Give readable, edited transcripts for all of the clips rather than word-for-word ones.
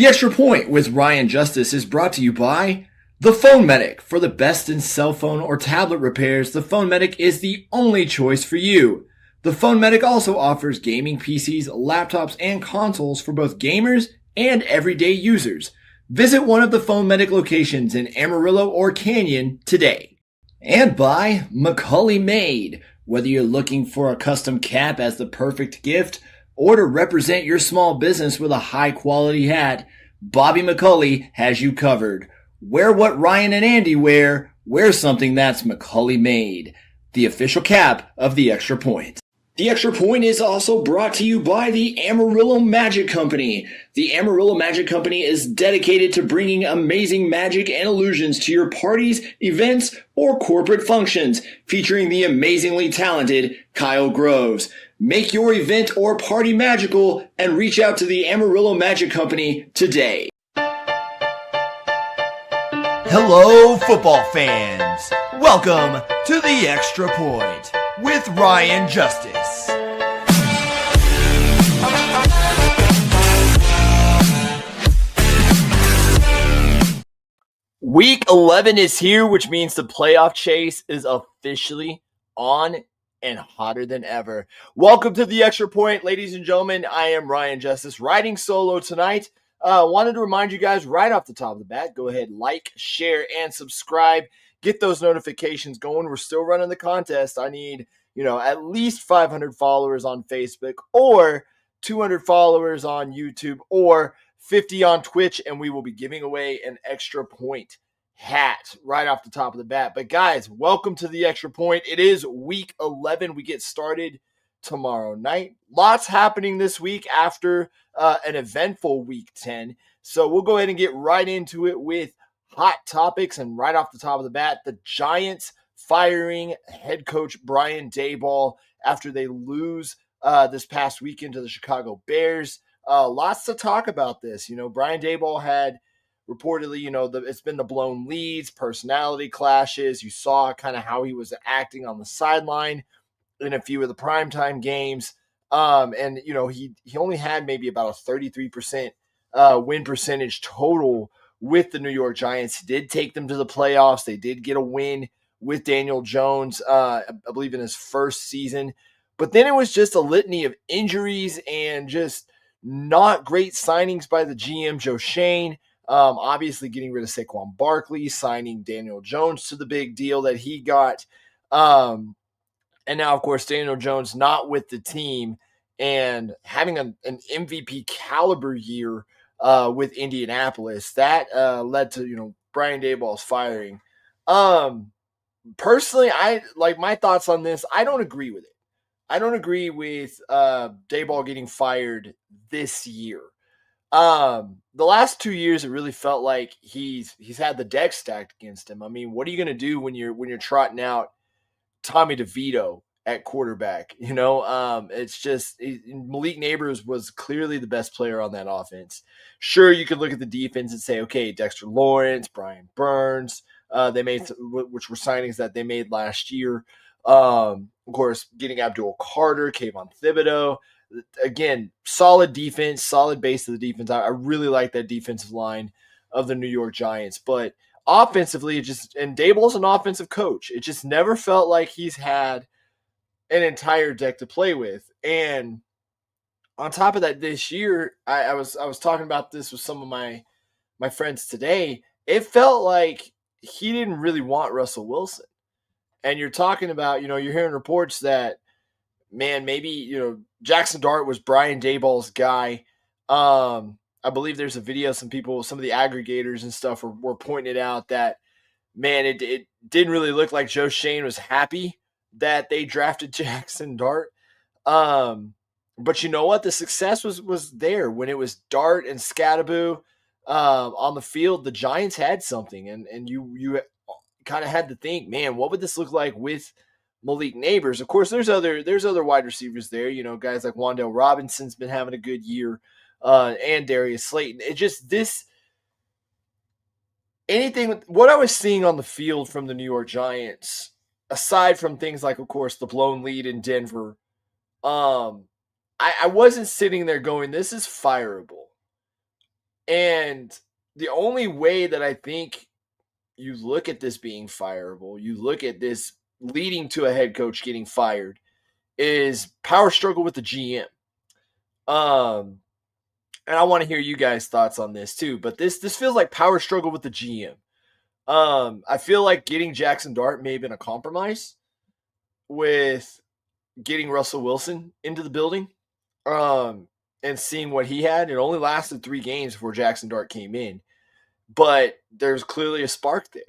The Extra Point with Ryan Justice is brought to you by The Phone Medic. For the best in cell phone or tablet repairs, The Phone Medic is the only choice for you. The Phone Medic also offers gaming PCs, laptops, and consoles for both gamers and everyday users. Visit one of the Phone Medic locations in Amarillo or Canyon today. And by Macaulay Made. Whether you're looking for a custom cap as the perfect gift or to represent your small business with a high-quality hat, Bobby McCulley has you covered. Wear what Ryan and Andy wear. Wear something that's Macaulay made. The official cap of The Extra Point. The Extra Point is also brought to you by the Amarillo Magic Company. The Amarillo Magic Company is dedicated to bringing amazing magic and illusions to your parties, events, or corporate functions, featuring the amazingly talented Kyle Groves. Make your event or party magical and reach out to the Amarillo Magic Company today. Hello, football fans. Welcome to The Extra Point with Ryan Justice. Week 11 is here, which means the playoff chase is officially on and hotter than ever. Welcome to The Extra Point, ladies and gentlemen. I am Ryan Justice, riding solo tonight. Wanted to remind you guys right off the top of the bat, go ahead, like, share, and subscribe. Get those notifications going. We're still running the contest. I need, at least 500 followers on Facebook or 200 followers on YouTube or 50 on Twitch, and we will be giving away an Extra Point hat right off the top of the bat. But guys, welcome to The Extra Point. It is week 11. We get started tomorrow night. Lots happening this week after an eventful week 10. So we'll go ahead and get right into it with hot topics. And right off the top of the bat, the Giants firing head coach Brian Daboll after they lose this past weekend to the Chicago Bears. Lots to talk about this. Brian Daboll had reportedly, it's been the blown leads, personality clashes. You saw kind of how he was acting on the sideline in a few of the primetime games. And he only had maybe about a 33% win percentage total with the New York Giants. He did take them to the playoffs. They did get a win with Daniel Jones, I believe in his first season. But then it was just a litany of injuries and just not great signings by the GM, Joe Schoen. Obviously getting rid of Saquon Barkley, signing Daniel Jones to the big deal that he got. And now, of course, Daniel Jones not with the team and having an MVP caliber year with Indianapolis. That led to, Brian Daboll's firing. Personally, my thoughts on this, I don't agree with it. I don't agree with Daboll getting fired this year. The last 2 years, it really felt like he's had the deck stacked against him. I mean, what are you going to do when you're trotting out Tommy DeVito at quarterback? It's just Malik Neighbors was clearly the best player on that offense. Sure, you could look at the defense and say, okay, Dexter Lawrence, Brian Burns, they made, which were signings that they made last year. Of course, getting Abdul Carter, Kayvon Thibodeau. Again, solid defense, solid base of the defense. I really like that defensive line of the New York Giants. But offensively, and Daboll's an offensive coach. It just never felt like he's had an entire deck to play with. And on top of that, this year, I was talking about this with some of my friends today. It felt like he didn't really want Russell Wilson. And you're talking about, you're hearing reports that, man, maybe, Jackson Dart was Brian Daboll's guy. I believe there's a video, some of the aggregators and stuff were pointing it out that, man, it didn't really look like Joe Schoen was happy that they drafted Jackson Dart. But you know what? The success was there when it was Dart and Scattaboo on the field. The Giants had something, and you kind of had to think, man, what would this look like with Malik Neighbors? Of course, there's other wide receivers there. Guys like Wan'Dale Robinson's been having a good year, and Darius Slayton. It just what I was seeing on the field from the New York Giants, aside from things like, of course, the blown lead in Denver, I wasn't sitting there going, this is fireable. And the only way that I think you look at this being fireable, you look at this leading to a head coach getting fired, is power struggle with the GM. Um, and I want to hear you guys' thoughts on this too. But this feels like power struggle with the GM. I feel like getting Jackson Dart may have been a compromise with getting Russell Wilson into the building. And seeing what he had. It only lasted 3 games before Jackson Dart came in, but there's clearly a spark there.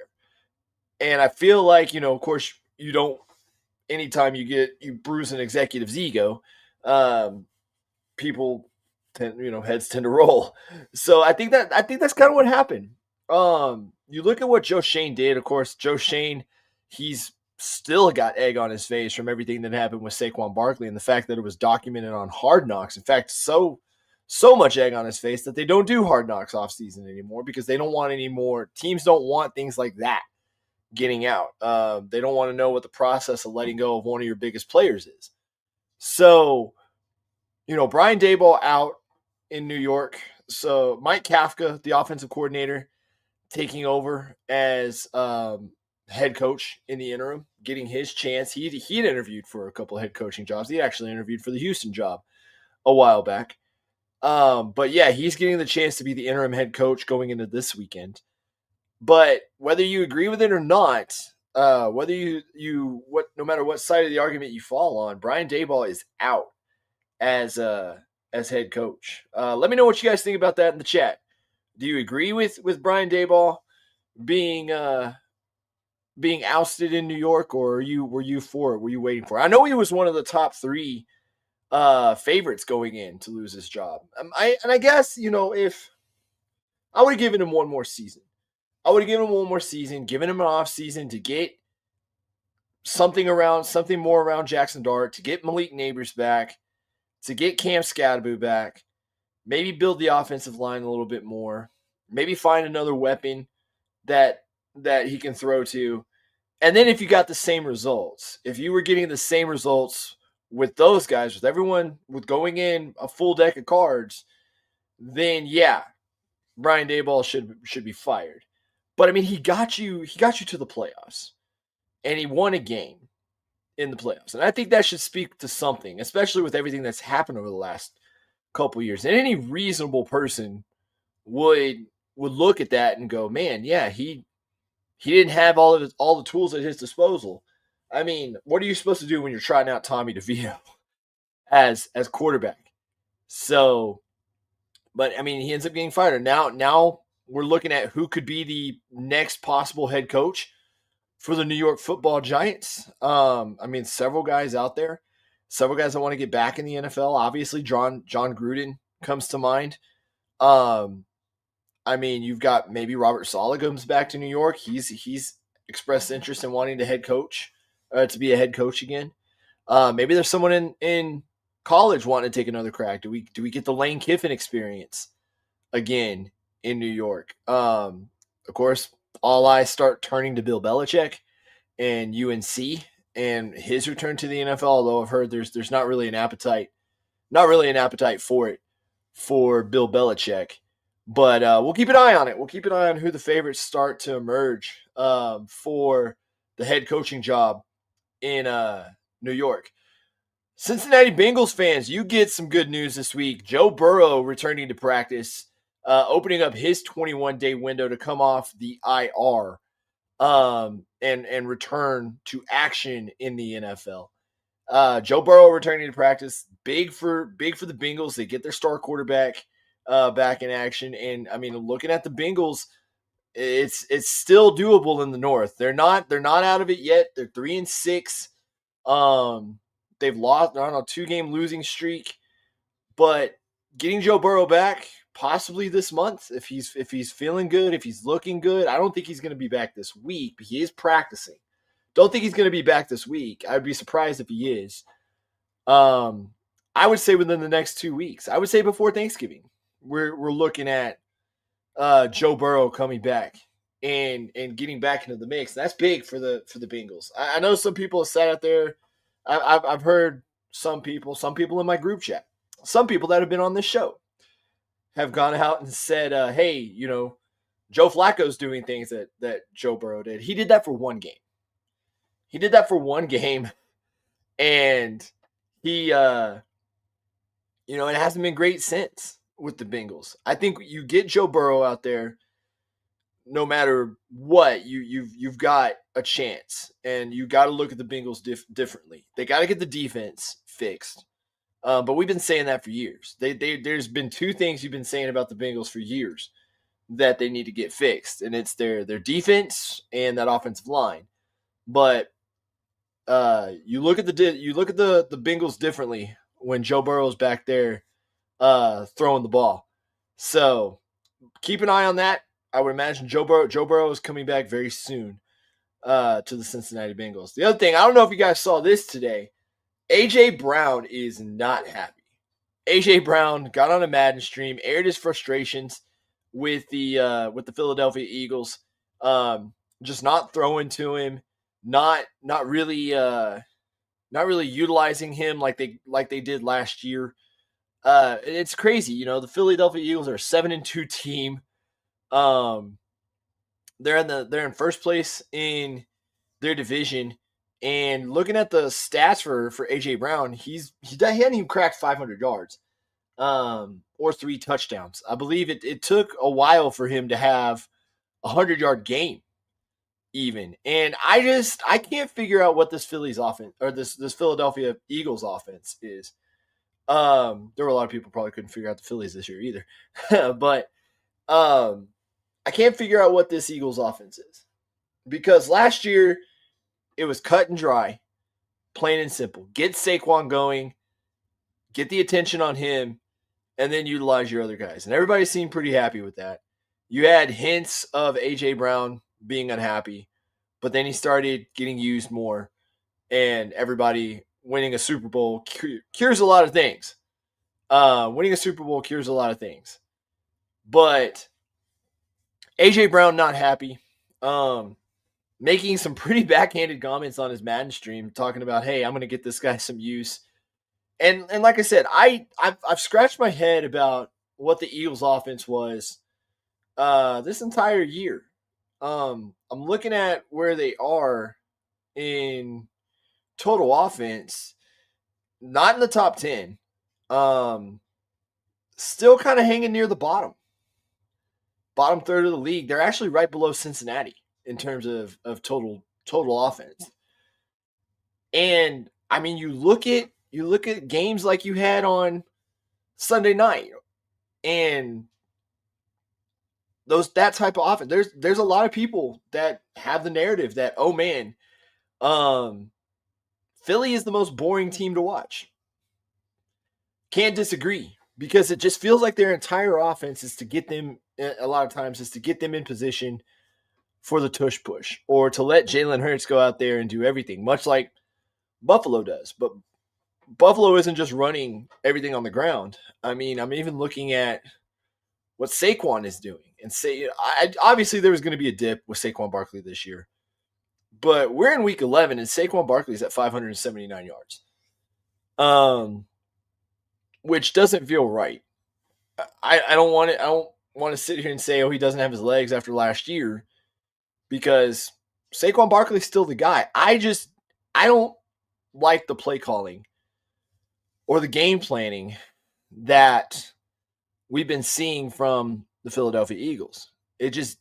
And I feel like, of course, you don't, anytime you bruise an executive's ego, people tend, heads tend to roll. So I think that's kind of what happened. You look at what Joe Schoen did. Of course, Joe Schoen, he's still got egg on his face from everything that happened with Saquon Barkley and the fact that it was documented on Hard Knocks. In fact, so much egg on his face that they don't do Hard Knocks off season anymore because they don't want any more. Teams don't want things like that getting out. They don't want to know what the process of letting go of one of your biggest players is. So, Brian Daboll out in New York. So Mike Kafka, the offensive coordinator, taking over as head coach in the interim, getting his chance. He'd interviewed for a couple of head coaching jobs. He actually interviewed for the Houston job a while back. But yeah, he's getting the chance to be the interim head coach going into this weekend. But whether you agree with it or not, whether no matter what side of the argument you fall on, Brian Daboll is out as head coach. Let me know what you guys think about that in the chat. Do you agree with Brian Daboll being ousted in New York, or were you for it? Were you waiting for it? I know he was one of the top 3 favorites going in to lose his job. I guess, if I would have given him one more season, given him an off season to get something more around Jackson Dart, to get Malik Neighbors back, to get Cam Scadaboo back, maybe build the offensive line a little bit more, maybe find another weapon that he can throw to. And then if you got the same results, if you were getting the same results with those guys, with everyone, with going in a full deck of cards, then yeah, Brian Daboll should be fired. But I mean, he got you to the playoffs, and he won a game in the playoffs, and I think that should speak to something, especially with everything that's happened over the last couple years. And any reasonable person would look at that and go, man, yeah, he didn't have all the tools at his disposal. I mean, what are you supposed to do when you're trying out Tommy DeVito as quarterback? So, but I mean, he ends up getting fired. Now we're looking at who could be the next possible head coach for the New York Football Giants. I mean, several guys out there, several guys that want to get back in the NFL. Obviously, John Gruden comes to mind. I mean, you've got maybe Robert Saleh comes back to New York. He's expressed interest in wanting to to be a head coach again. Maybe there's someone in college wanting to take another crack. Do we get the Lane Kiffin experience again in New York? Of course, all eyes start turning to Bill Belichick and UNC and his return to the NFL. Although I've heard there's not really an appetite for it for Bill Belichick. But we'll keep an eye on it. We'll keep an eye on who the favorites start to emerge for the head coaching job in New York. Cincinnati Bengals fans, you get some good news this week. Joe Burrow returning to practice, opening up his 21-day window to come off the IR and return to action in the NFL. Joe Burrow returning to practice, big for the Bengals. They get their star quarterback back in action. And I mean, looking at the Bengals, it's still doable in the North. They're not out of it yet. They're 3-6. They've lost, they're on a 2-game losing streak, but getting Joe Burrow back possibly this month, if he's feeling good, if he's looking good. I don't think he's going to be back this week, but he is practicing. Don't think he's going to be back this week. I'd be surprised if he is. I would say within the next 2 weeks. I would say before Thanksgiving, we're looking at Joe Burrow coming back and getting back into the mix. That's big for the Bengals. I know some people have sat out there. I've heard some people in my group chat, some people that have been on this show have gone out and said, hey, Joe Flacco's doing things that Joe Burrow did. He did that for one game. And he, it hasn't been great since with the Bengals. I think you get Joe Burrow out there, no matter what, you've got a chance, and you got to look at the Bengals differently. They got to get the defense fixed. But we've been saying that for years. There's been two things you've been saying about the Bengals for years that they need to get fixed, and it's their defense and that offensive line. But you look at the Bengals differently when Joe Burrow's back there throwing the ball. So keep an eye on that. I would imagine Joe Burrow is coming back very soon to the Cincinnati Bengals. The other thing, I don't know if you guys saw this today. A.J. Brown is not happy. A.J. Brown got on a Madden stream, aired his frustrations with the Philadelphia Eagles, just not throwing to him, not really utilizing him like they did last year. It's crazy, the Philadelphia Eagles are a 7-2 team. They're in first place in their division. And looking at the stats for A.J. Brown, he hadn't even cracked 500 yards or 3 touchdowns. I believe it took a while for him to have a 100-yard game even. And I can't figure out what this Phillies offense or this Philadelphia Eagles offense is. There were a lot of people probably couldn't figure out the Phillies this year either. But I can't figure out what this Eagles offense is. Because last year, it was cut and dry, plain and simple. Get Saquon going, get the attention on him, and then utilize your other guys. And everybody seemed pretty happy with that. You had hints of A.J. Brown being unhappy, but then he started getting used more, and everybody winning a Super Bowl cures a lot of things. Winning a Super Bowl cures a lot of things. But A.J. Brown not happy. Making some pretty backhanded comments on his Madden stream, talking about, hey, I'm going to get this guy some use. And like I said, I've scratched my head about what the Eagles offense was this entire year. I'm looking at where they are in total offense, not in the top 10. Still kind of hanging near the bottom third of the league. They're actually right below Cincinnati in terms of total offense. And I mean, you look at games like you had on Sunday night, and that type of offense. There's a lot of people that have the narrative that, oh man, Philly is the most boring team to watch. Can't disagree, because it just feels like their entire offense is to get them, a lot of times, is to get them in position for the tush push, or to let Jalen Hurts go out there and do everything, much like Buffalo does. But Buffalo isn't just running everything on the ground. I mean, I'm even looking at what Saquon is doing. And obviously there was going to be a dip with Saquon Barkley this year. But we're in week 11, and Saquon Barkley's at 579 yards. Which doesn't feel right. I don't want to sit here and say, oh, he doesn't have his legs after last year, because Saquon Barkley's still the guy. I don't like the play calling or the game planning that we've been seeing from the Philadelphia Eagles. It's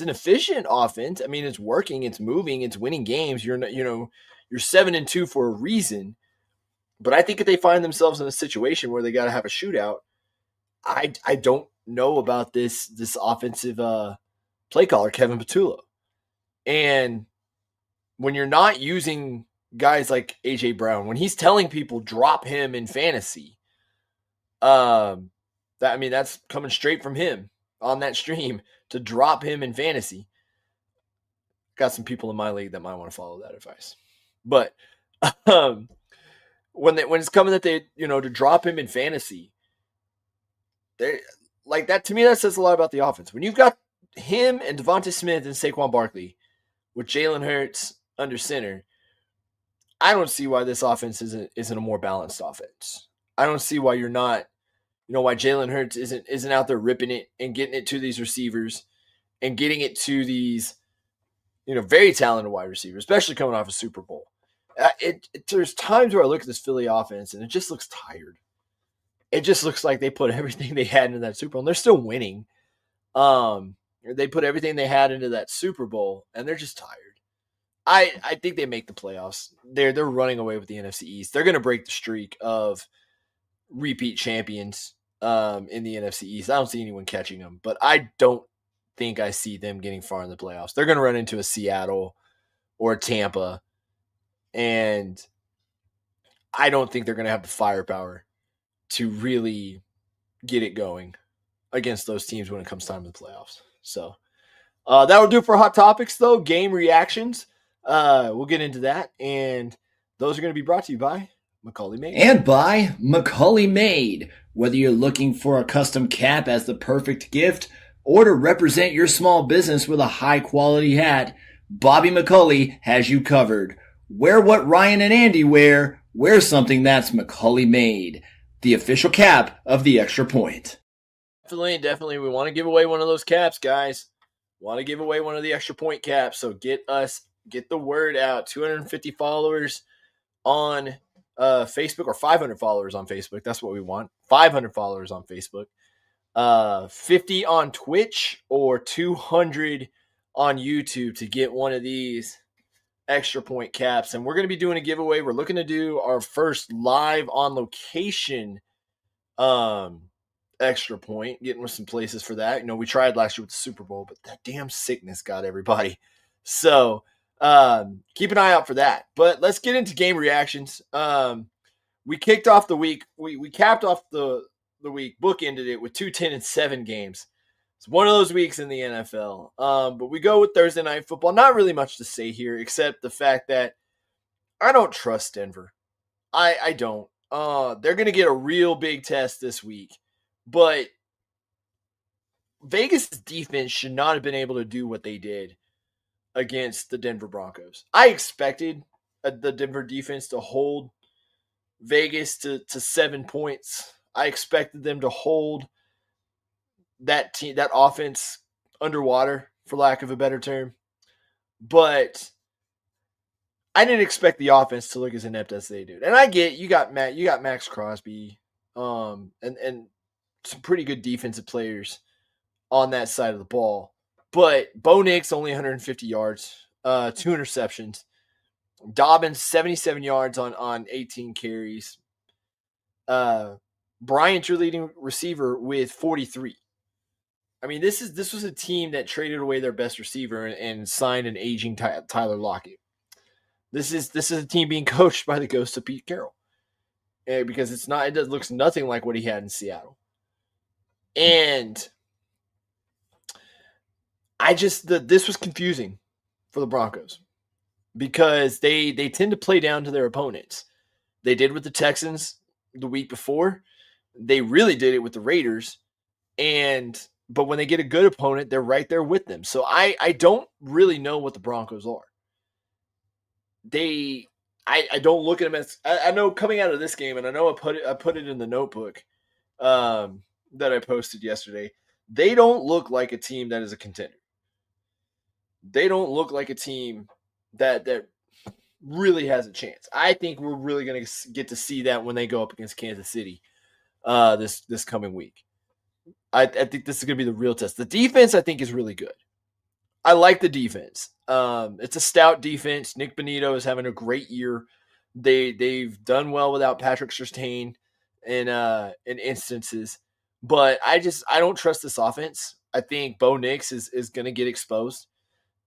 an efficient offense. I mean, it's working, it's moving, it's winning games. You're 7-2 for a reason. But I think if they find themselves in a situation where they got to have a shootout, I don't know about this offensive play caller, Kevin Patullo. And when you're not using guys like A.J. Brown, when he's telling people drop him in fantasy, that's coming straight from him on that stream, to drop him in fantasy. Got some people in my league that might want to follow that advice. But when it's coming that they, to drop him in fantasy, they like that. To me, that says a lot about the offense. When you've got him and Devonta Smith and Saquon Barkley with Jalen Hurts under center, I don't see why this offense isn't a more balanced offense. I don't see why you're not, why Jalen Hurts isn't out there ripping it and getting it to these receivers and getting it to these, very talented wide receivers, especially coming off a Super Bowl. There's times where I look at this Philly offense and it just looks tired. It just looks like they put everything they had into that Super Bowl, and they're still winning. They put everything they had into that Super Bowl, and they're just tired. I think they make the playoffs. They're running away with the NFC East. They're going to break the streak of repeat champions in the NFC East. I don't see anyone catching them, but I don't think I see them getting far in the playoffs. They're going to run into a Seattle or a Tampa, and I don't think they're going to have the firepower to really get it going against those teams when it comes time to the playoffs. So that will do it for Hot Topics, though. Game reactions. We'll get into that, and those are going to be brought to you by McCauley Made. And by McCauley Made. Whether you're looking for a custom cap as the perfect gift or to represent your small business with a high-quality hat, Bobby McCauley has you covered. Wear what Ryan and Andy wear. Wear something that's McCauley Made, the official cap of the Extra Point. Definitely. We want to give away one of those caps, guys. Want to give away one of the Extra Point caps. So get the word out. 250 followers on Facebook, or 500 followers on Facebook. That's what we want. 500 followers on Facebook. 50 on Twitch, or 200 on YouTube to get one of these Extra Point caps. And we're going to be doing a giveaway. We're looking to do our first live on location Extra Point, getting with some places for that. We tried last year with the Super Bowl, but that damn sickness got everybody. So keep an eye out for that. But let's get into game reactions. We kicked off the week. We capped off the week, bookended it with 2 10-7 games. It's one of those weeks in the NFL. But we go with Thursday Night Football. Not really much to say here, except the fact that I don't trust Denver. I don't. They're going to get a real big test this week. But Vegas' defense should not have been able to do what they did against the Denver Broncos. I expected the Denver defense to hold Vegas to 7 points. I expected them to hold that offense underwater, for lack of a better term. But I didn't expect the offense to look as inept as they did. And I get you got Max Crosby, and some pretty good defensive players on that side of the ball. But Bo Nix only 150 yards, 2 interceptions. Dobbins 77 yards on 18 carries. Bryant, your leading receiver, with 43. I mean, this was a team that traded away their best receiver and signed an aging Tyler Lockett. This is a team being coached by the ghost of Pete Carroll, because it looks nothing like what he had in Seattle. And this was confusing for the Broncos, because they tend to play down to their opponents. They did with the Texans the week before. They really did it with the Raiders. But when they get a good opponent, they're right there with them. So I don't really know what the Broncos are. I don't look at them as, I know coming out of this game, and I know I put it in the notebook that I posted yesterday. They don't look like a team that is a contender. They don't look like a team that really has a chance. I think we're really going to get to see that when they go up against Kansas City this coming week. I think this is going to be the real test. The defense, I think, is really good. I like the defense. It's a stout defense. Nick Bonito is having a great year. They've done well without Patrick Surtain in instances. But I don't trust this offense. I think Bo Nix is going to get exposed,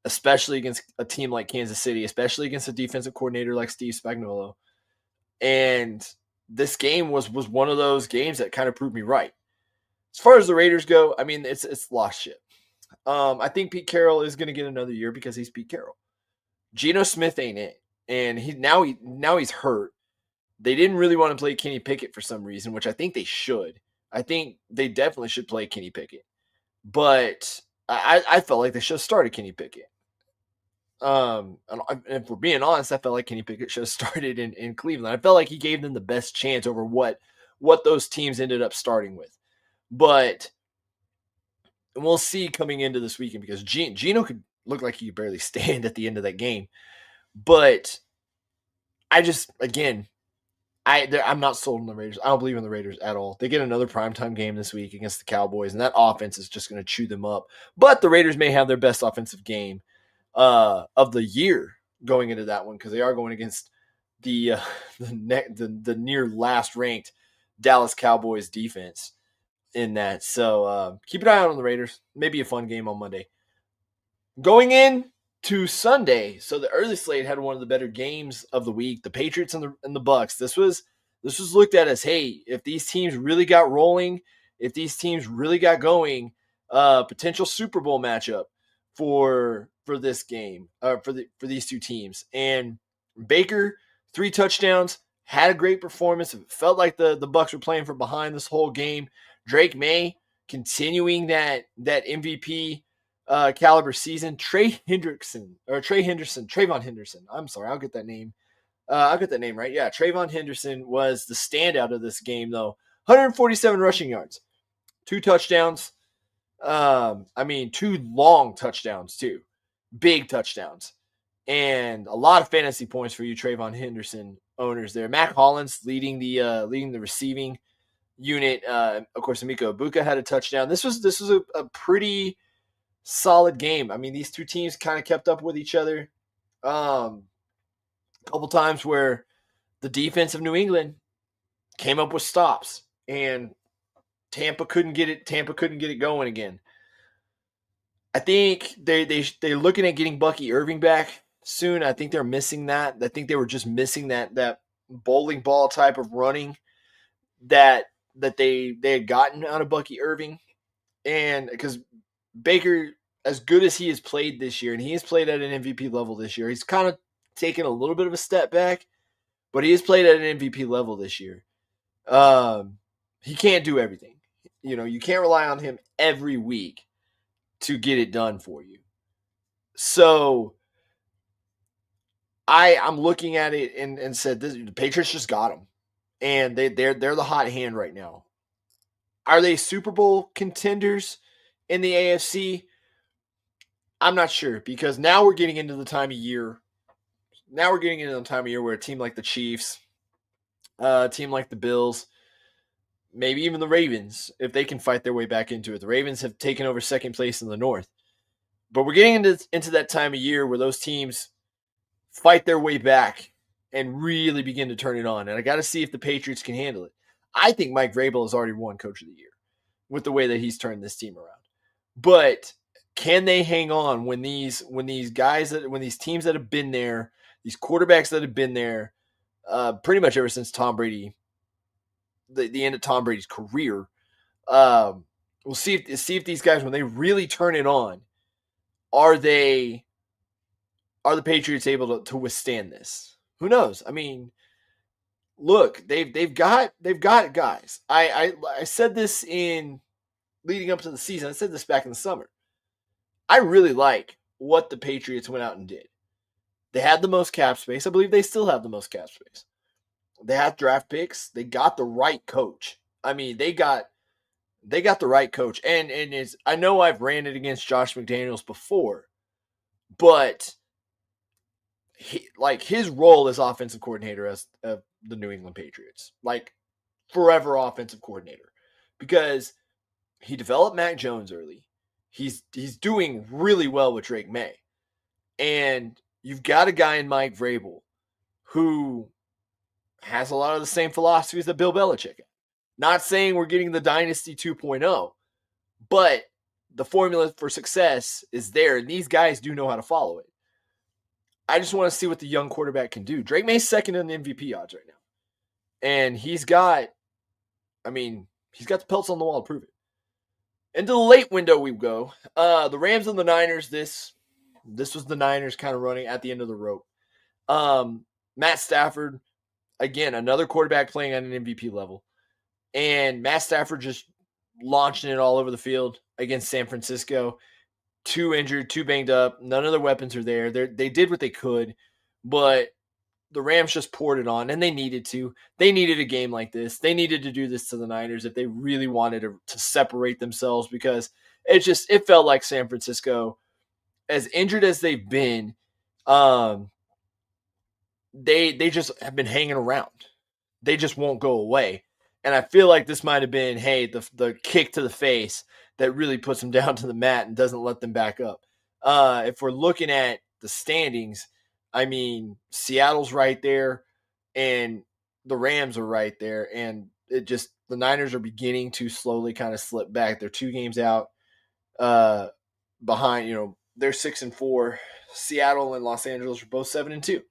especially against a team like Kansas City, especially against a defensive coordinator like Steve Spagnuolo. And this game was one of those games that kind of proved me right. As far as the Raiders go, I mean, it's lost shit. I think Pete Carroll is going to get another year because he's Pete Carroll. Geno Smith ain't it, and now he's hurt. They didn't really want to play Kenny Pickett for some reason, which I think they should. I think they definitely should play Kenny Pickett, but I felt like they should have started Kenny Pickett. And if we're being honest, I felt like Kenny Pickett should have started in Cleveland. I felt like he gave them the best chance over what what those teams ended up starting with. But we'll see coming into this weekend because Geno could look like he could barely stand at the end of that game. But I just, again, I'm not sold on the Raiders. I don't believe in the Raiders at all. They get another primetime game this week against the Cowboys, and that offense is just going to chew them up. But the Raiders may have their best offensive game of the year going into that one because they are going against the near last ranked Dallas Cowboys defense in that. So keep an eye out on the Raiders. Maybe a fun game on Monday. Going in to Sunday, so the early slate had one of the better games of the week. The Patriots and the Bucks. This was looked at as, hey, if these teams really got rolling, if these teams really got going, potential Super Bowl matchup for this game, for these two teams. And Baker, 3 touchdowns, had a great performance. It felt like the Bucks were playing from behind this whole game. Drake May continuing that MVP caliber season. Trayvon Henderson. I'm sorry, I'll get that name. I'll get that name right. Yeah, Trayvon Henderson was the standout of this game, though. 147 rushing yards, 2 touchdowns. 2 long touchdowns too, big touchdowns, and a lot of fantasy points for you Trayvon Henderson owners there. Mac Hollins leading the receiving unit. Of course, Emeka Egbuka had a touchdown. This was a pretty solid game. I mean, these two teams kind of kept up with each other. A couple times where the defense of New England came up with stops, and Tampa couldn't get it going again. I think they're looking at getting Bucky Irving back soon. I think they're missing that. I think they were just missing that bowling ball type of running that they had gotten out of Bucky Irving. And because Baker, as good as he has played this year, and he has played at an MVP level this year, he's kind of taken a little bit of a step back, but he has played at an MVP level this year. He can't do everything. You can't rely on him every week to get it done for you. So I'm looking at it and said, the Patriots just got him, and they're the hot hand right now. Are they Super Bowl contenders in the AFC? I'm not sure, because now we're getting into the time of year. Now we're getting into the time of year where a team like the Chiefs, a team like the Bills, maybe even the Ravens, if they can fight their way back into it. The Ravens have taken over second place in the North. But we're getting into that time of year where those teams fight their way back and really begin to turn it on. And I got to see if the Patriots can handle it. I think Mike Vrabel has already won Coach of the Year with the way that he's turned this team around. But can they hang on when these teams that have been there, these quarterbacks that have been there pretty much ever since Tom Brady, the end of Tom Brady's career, we'll see if these guys, when they really turn it on, are the Patriots able to withstand this? Who knows? I mean, look, they've got guys. I said this in leading up to the season. I said this back in the summer. I really like what the Patriots went out and did. They had the most cap space. I believe they still have the most cap space. They had draft picks. They got the right coach. I mean, they got the right coach. And I know I've ranted against Josh McDaniels before, but his role as offensive coordinator as the New England Patriots, like forever offensive coordinator, because he developed Mac Jones early. He's doing really well with Drake May, and you've got a guy in Mike Vrabel who has a lot of the same philosophies that Bill Belichick had. Not saying we're getting the Dynasty 2.0, but the formula for success is there, and these guys do know how to follow it. I just want to see what the young quarterback can do. Drake May's second in the MVP odds right now. And he's got the pelts on the wall to prove it. Into the late window we go. The Rams and the Niners, this was the Niners kind of running at the end of the rope. Matt Stafford, again, another quarterback playing at an MVP level. And Matt Stafford just launching it all over the field against San Francisco. 2 injured, 2 banged up. None of their weapons are there. They did what they could, but the Rams just poured it on, and they needed to. They needed a game like this. They needed to do this to the Niners if they really wanted to separate themselves, because it felt like San Francisco, as injured as they've been, they just have been hanging around. They just won't go away. And I feel like this might have been, hey, the kick to the face that really puts them down to the mat and doesn't let them back up. If we're looking at the standings, I mean, Seattle's right there and the Rams are right there. And the Niners are beginning to slowly kind of slip back. They're 2 games out behind, they're 6-4. Seattle and Los Angeles are both 7-2,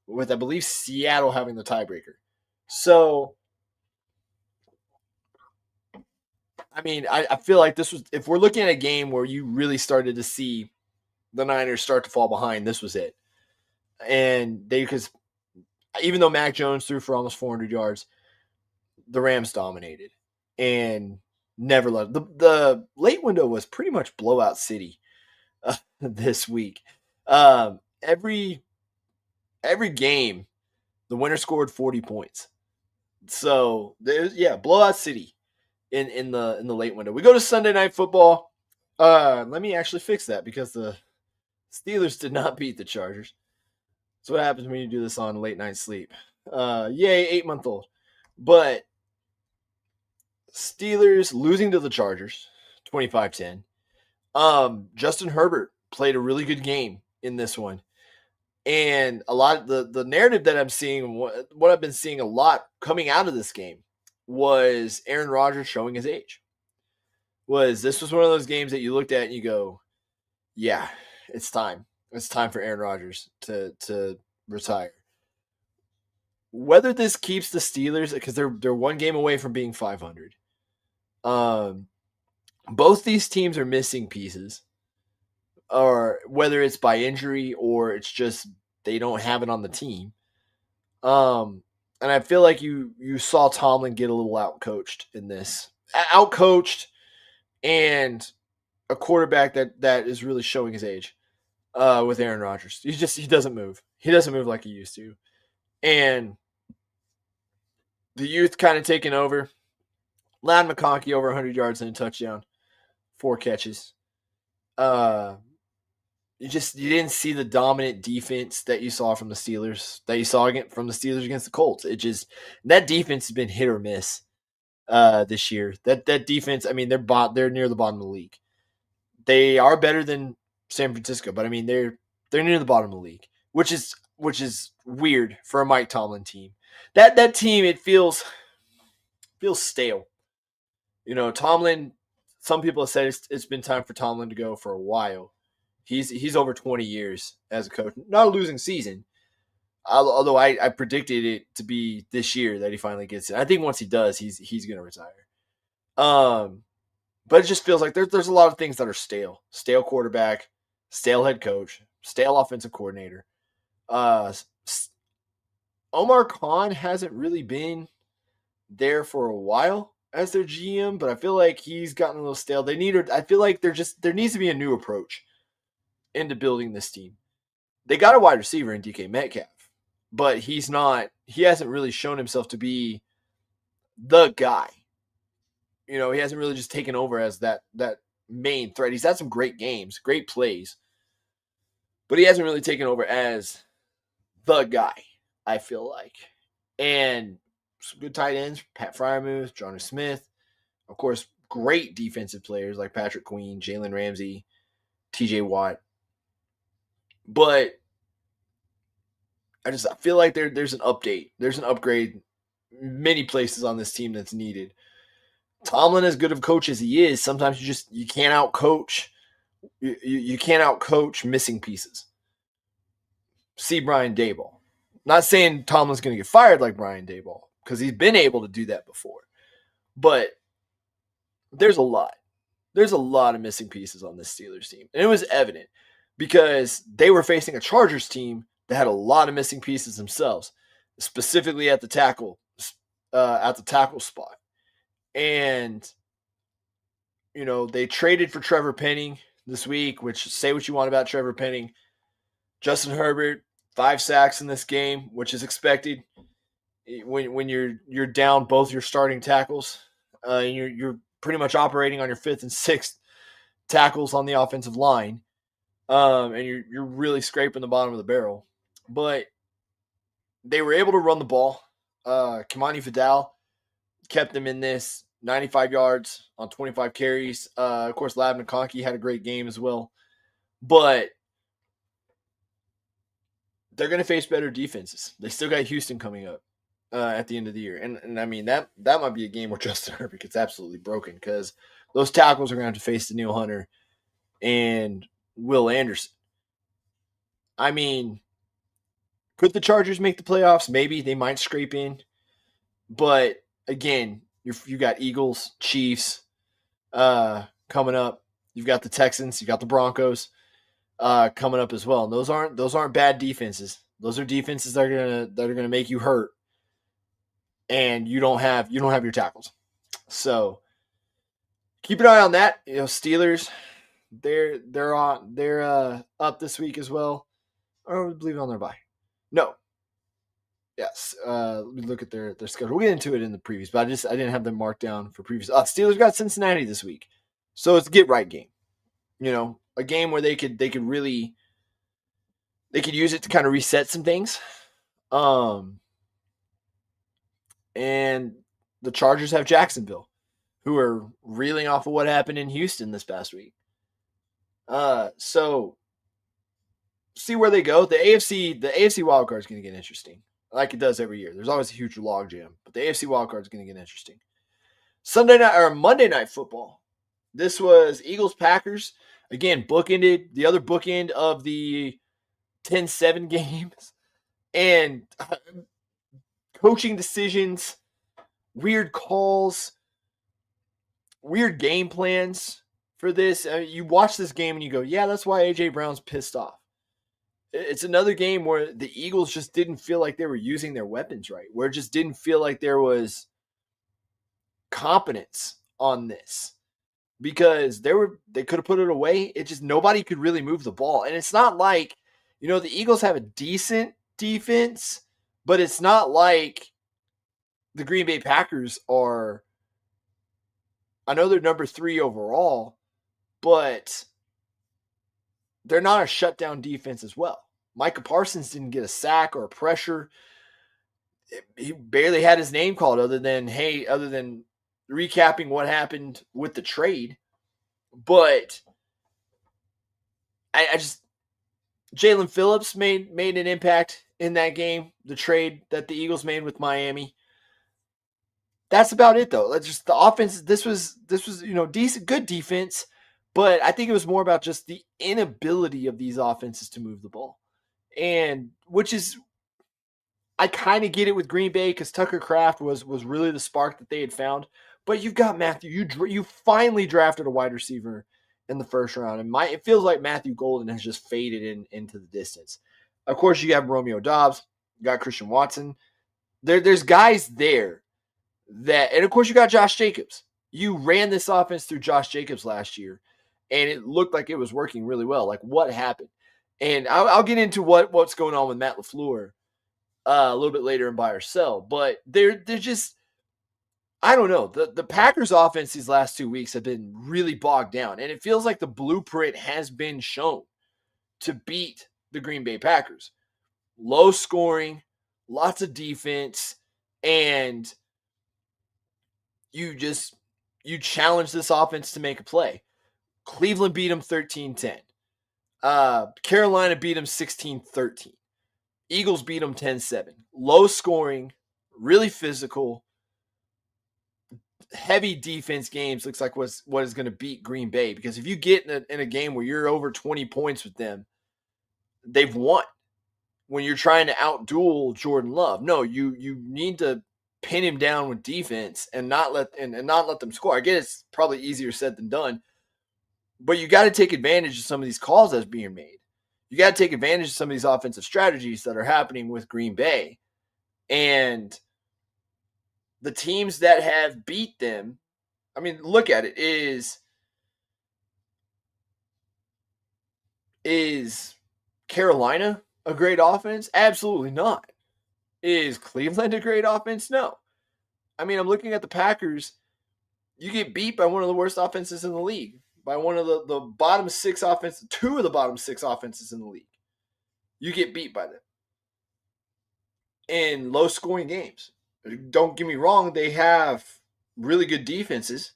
with, I believe, Seattle having the tiebreaker. So, I mean, I feel like this was, if we're looking at a game where you really started to see the Niners start to fall behind, this was it. And because even though Mac Jones threw for almost 400 yards, the Rams dominated and never let the late window was pretty much blowout city this week. Every game, the winner scored 40 points. So blowout city in the late window. We go to Sunday Night Football. Let me actually fix that, because the Steelers did not beat the Chargers. That's what happens when you do this on late night sleep. Yay, 8-month-old. But Steelers losing to the Chargers, 25-10. Justin Herbert played a really good game in this one. And a lot of the narrative that I'm seeing, what I've been seeing a lot coming out of this game, was Aaron Rodgers showing his age. This was one of those games that you looked at and you go, yeah, it's time. It's time for Aaron Rodgers to retire. Whether this keeps the Steelers, because they're 1 game away from being 500. Both these teams are missing pieces, or whether it's by injury or it's just they don't have it on the team. And I feel like you saw Tomlin get a little outcoached in this. Outcoached, and a quarterback that is really showing his age with Aaron Rodgers. He doesn't move. He doesn't move like he used to. And the youth kind of taking over. Ladd McConkey over 100 yards and a touchdown. 4 catches. You didn't see the dominant defense that you saw from the Steelers, from the Steelers against the Colts. That defense has been hit or miss this year. That defense, I mean, they're near the bottom of the league. They are better than San Francisco, but I mean, they're near the bottom of the league, which is weird for a Mike Tomlin team. That team, it feels stale. Tomlin, some people have said it's been time for Tomlin to go for a while. He's over 20 years as a coach. Not a losing season, although I predicted it to be this year that he finally gets it. I think once he does, he's going to retire. But it just feels like there's a lot of things that are stale. Stale quarterback, stale head coach, stale offensive coordinator. Omar Khan hasn't really been there for a while as their GM, but I feel like he's gotten a little stale. I feel like there needs to be a new approach into building this team. They got a wide receiver in DK Metcalf, but he hasn't really shown himself to be the guy. He hasn't really just taken over as that main threat. He's had some great games, great plays, but he hasn't really taken over as the guy, I feel like. And some good tight ends, Pat Freiermuth, Jonnu Smith. Of course, great defensive players like Patrick Queen, Jalen Ramsey, TJ Watt. But I feel like there's an update. There's an upgrade many places on this team that's needed. Tomlin, as good of a coach as he is, sometimes you can't outcoach. You can't outcoach missing pieces. See Brian Daboll. Not saying Tomlin's going to get fired like Brian Daboll, because he's been able to do that before. But there's a lot. There's a lot of missing pieces on this Steelers team. And it was evident because they were facing a Chargers team that had a lot of missing pieces themselves, specifically at the tackle spot. And, they traded for Trevor Penning this week, which, say what you want about Trevor Penning. Justin Herbert 5 sacks in this game, which is expected when you're down both your starting tackles. You're pretty much operating on your 5th and 6th tackles on the offensive line, and you're really scraping the bottom of the barrel. But they were able to run the ball. Kimani Vidal kept them in this 95 yards on 25 carries. Of course, Ladd McConkey had a great game as well. But they're going to face better defenses. They still got Houston coming up at the end of the year. And I mean, that might be a game where Justin Herbert gets absolutely broken because those tackles are going to have to face Danielle Hunter and Will Anderson. I mean, could the Chargers make the playoffs? Maybe. They might scrape in. But again, you got Eagles, Chiefs coming up. You've got the Texans. You got the Broncos coming up as well. And those aren't bad defenses. Those are defenses that are gonna make you hurt, and you don't have your tackles. So keep an eye on that. Steelers, they're up this week as well. Or I believe on their bye. No. Yes. Let me look at their schedule. We'll get into it in the previews, but I didn't have them marked down for previews. Steelers got Cincinnati this week, so it's a get right game. A game where they could use it to kind of reset some things. And the Chargers have Jacksonville, who are reeling off of what happened in Houston this past week. So see where they go. The AFC wild card is going to get interesting, like it does every year. There's always a huge logjam, but the AFC wild card is going to get interesting. Monday Night Football. This was Eagles-Packers. Again, bookended, the other bookend of the 10-7 games. And coaching decisions, weird calls, weird game plans for this. You watch this game and you go, yeah, that's why A.J. Brown's pissed off. It's another game where the Eagles just didn't feel like they were using their weapons right, where it just didn't feel like there was competence on this. Because they could have put it away. It just nobody could really move the ball. And it's not like, the Eagles have a decent defense, but it's not like the Green Bay Packers are. I know they're number 3 overall, but they're not a shutdown defense as well. Micah Parsons didn't get a sack or a pressure. He barely had his name called other than recapping what happened with the trade. But I just Jalen Phillips made an impact in that game, the trade that the Eagles made with Miami. That's about it though. That's just the offense. This was decent, good defense, but I think it was more about just the inability of these offenses to move the ball. And which is I kind of get it with Green Bay because Tucker Kraft was really the spark that they had found. But you've got Matthew. You finally drafted a wide receiver in the first round, and it feels like Matthew Golden has just faded into the distance. Of course, you have Romeo Doubs. You got Christian Watson. There's guys there and of course you got Josh Jacobs. You ran this offense through Josh Jacobs last year, and it looked like it was working really well. Like what happened? And I'll get into what's going on with Matt LaFleur a little bit later in Buy or Sell, but they're just. I don't know. The Packers offense these last 2 weeks have been really bogged down, and it feels like the blueprint has been shown to beat the Green Bay Packers. Low scoring, lots of defense, and you challenge this offense to make a play. Cleveland beat them 13-10. Carolina beat them 16-13. Eagles beat them 10-7. Low scoring, really physical, heavy defense games looks like what is going to beat Green Bay, because if you get in a game where you're over 20 points with them, they've won. When you're trying to outduel Jordan Love, no, you need to pin him down with defense and not let them score. I guess it's probably easier said than done, but you got to take advantage of some of these calls that's being made. You got to take advantage of some of these offensive strategies that are happening with Green Bay, and the teams that have beat them, I mean, look at it, is Carolina a great offense? Absolutely not. Is Cleveland a great offense? No. I mean, I'm looking at the Packers. You get beat by one of the worst offenses in the league, by one of the bottom six offenses, two of the bottom six offenses in the league. You get beat by them in low scoring games. Don't get me wrong, they have really good defenses,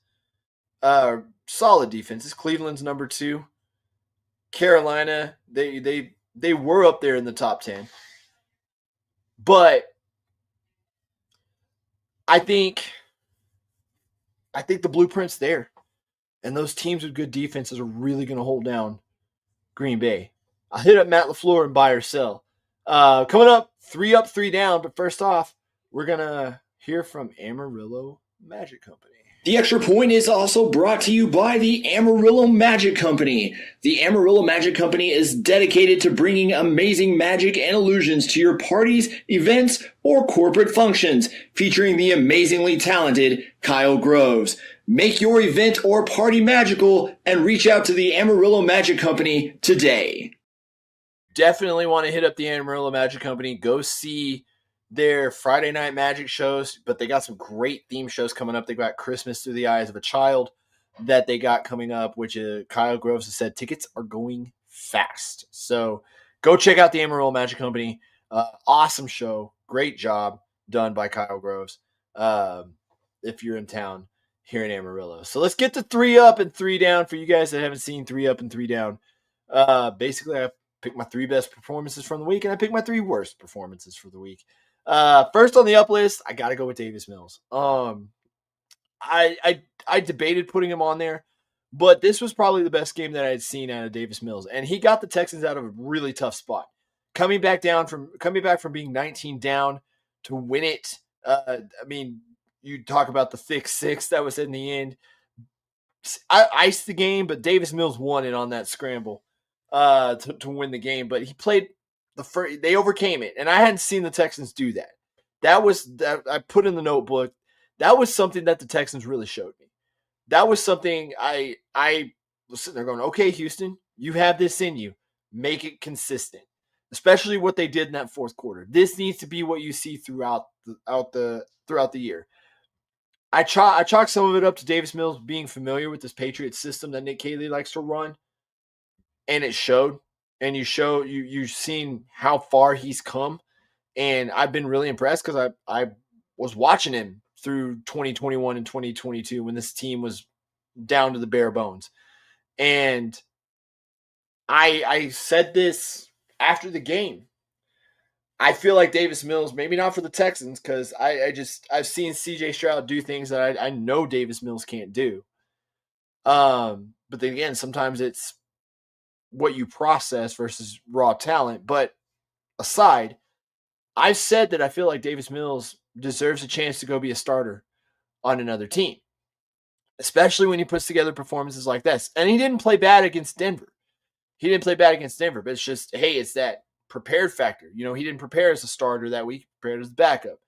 solid defenses. Cleveland's number 2. Carolina, they were up there in the top 10. But I think the blueprint's there. And those teams with good defenses are really going to hold down Green Bay. I'll hit up Matt LaFleur and buy or sell. Coming up, 3 up, 3 down. But first off, we're going to hear from Amarillo Magic Company. The Extra Point is also brought to you by the Amarillo Magic Company. The Amarillo Magic Company is dedicated to bringing amazing magic and illusions to your parties, events, or corporate functions, featuring the amazingly talented Kyle Groves. Make your event or party magical and reach out to the Amarillo Magic Company today. Definitely want to hit up the Amarillo Magic Company. Go see their Friday night magic shows, but they got some great theme shows coming up. They got Christmas Through the Eyes of a Child that they got coming up, which Kyle Groves has said tickets are going fast. So go check out the Amarillo Magic Company. Awesome show. Great job done by Kyle Groves. If you're in town here in Amarillo. So let's get to 3 up and 3 down for you guys that haven't seen 3 up and 3 down. Basically, I picked my 3 best performances from the week, and I picked my 3 worst performances for the week. First on the up list, I got to go with Davis Mills. I debated putting him on there, but this was probably the best game that I had seen out of Davis Mills, and he got the Texans out of a really tough spot. Coming back from being 19 down to win it. I mean, you talk about the thick 6 that was in the end. I iced the game, but Davis Mills won it on that scramble to win the game. But he played they overcame it, and I hadn't seen the Texans do that. That I put in the notebook. That was something that the Texans really showed me. That was something I was sitting there going, okay, Houston, you have this in you. Make it consistent, especially what they did in that fourth quarter. This needs to be what you see throughout the year. I chalk some of it up to Davis Mills being familiar with this Patriots system that Nick Caley likes to run, and it showed. And you've seen how far he's come, and I've been really impressed because I was watching him through 2021 and 2022 when this team was down to the bare bones. And I said this after the game. I feel like Davis Mills, maybe not for the Texans, because I've seen CJ Stroud do things that I know Davis Mills can't do. But then again, sometimes it's what you process versus raw talent. But aside, I've said that I feel like Davis Mills deserves a chance to go be a starter on another team, especially when he puts together performances like this. And he didn't play bad against Denver. But it's just, hey, it's that prepared factor. You know, he didn't prepare as a starter that week, he prepared as a backup.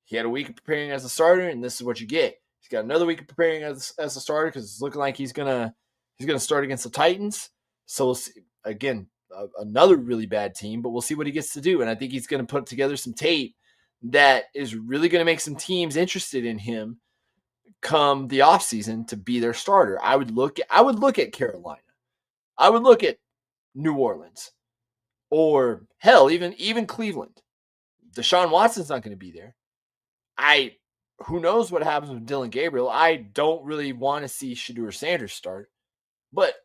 He had a week of preparing as a starter, and this is what you get. He's got another week of preparing as a starter because it's looking like he's gonna start against the Titans. So we'll see. Again, another really bad team, but we'll see what he gets to do. And I think he's going to put together some tape that is really going to make some teams interested in him come the offseason to be their starter. I would look at Carolina. I would look at New Orleans, or hell, even Cleveland. Deshaun Watson's not going to be there. Who knows what happens with Dylan Gabriel? I don't really want to see Shedeur Sanders start, but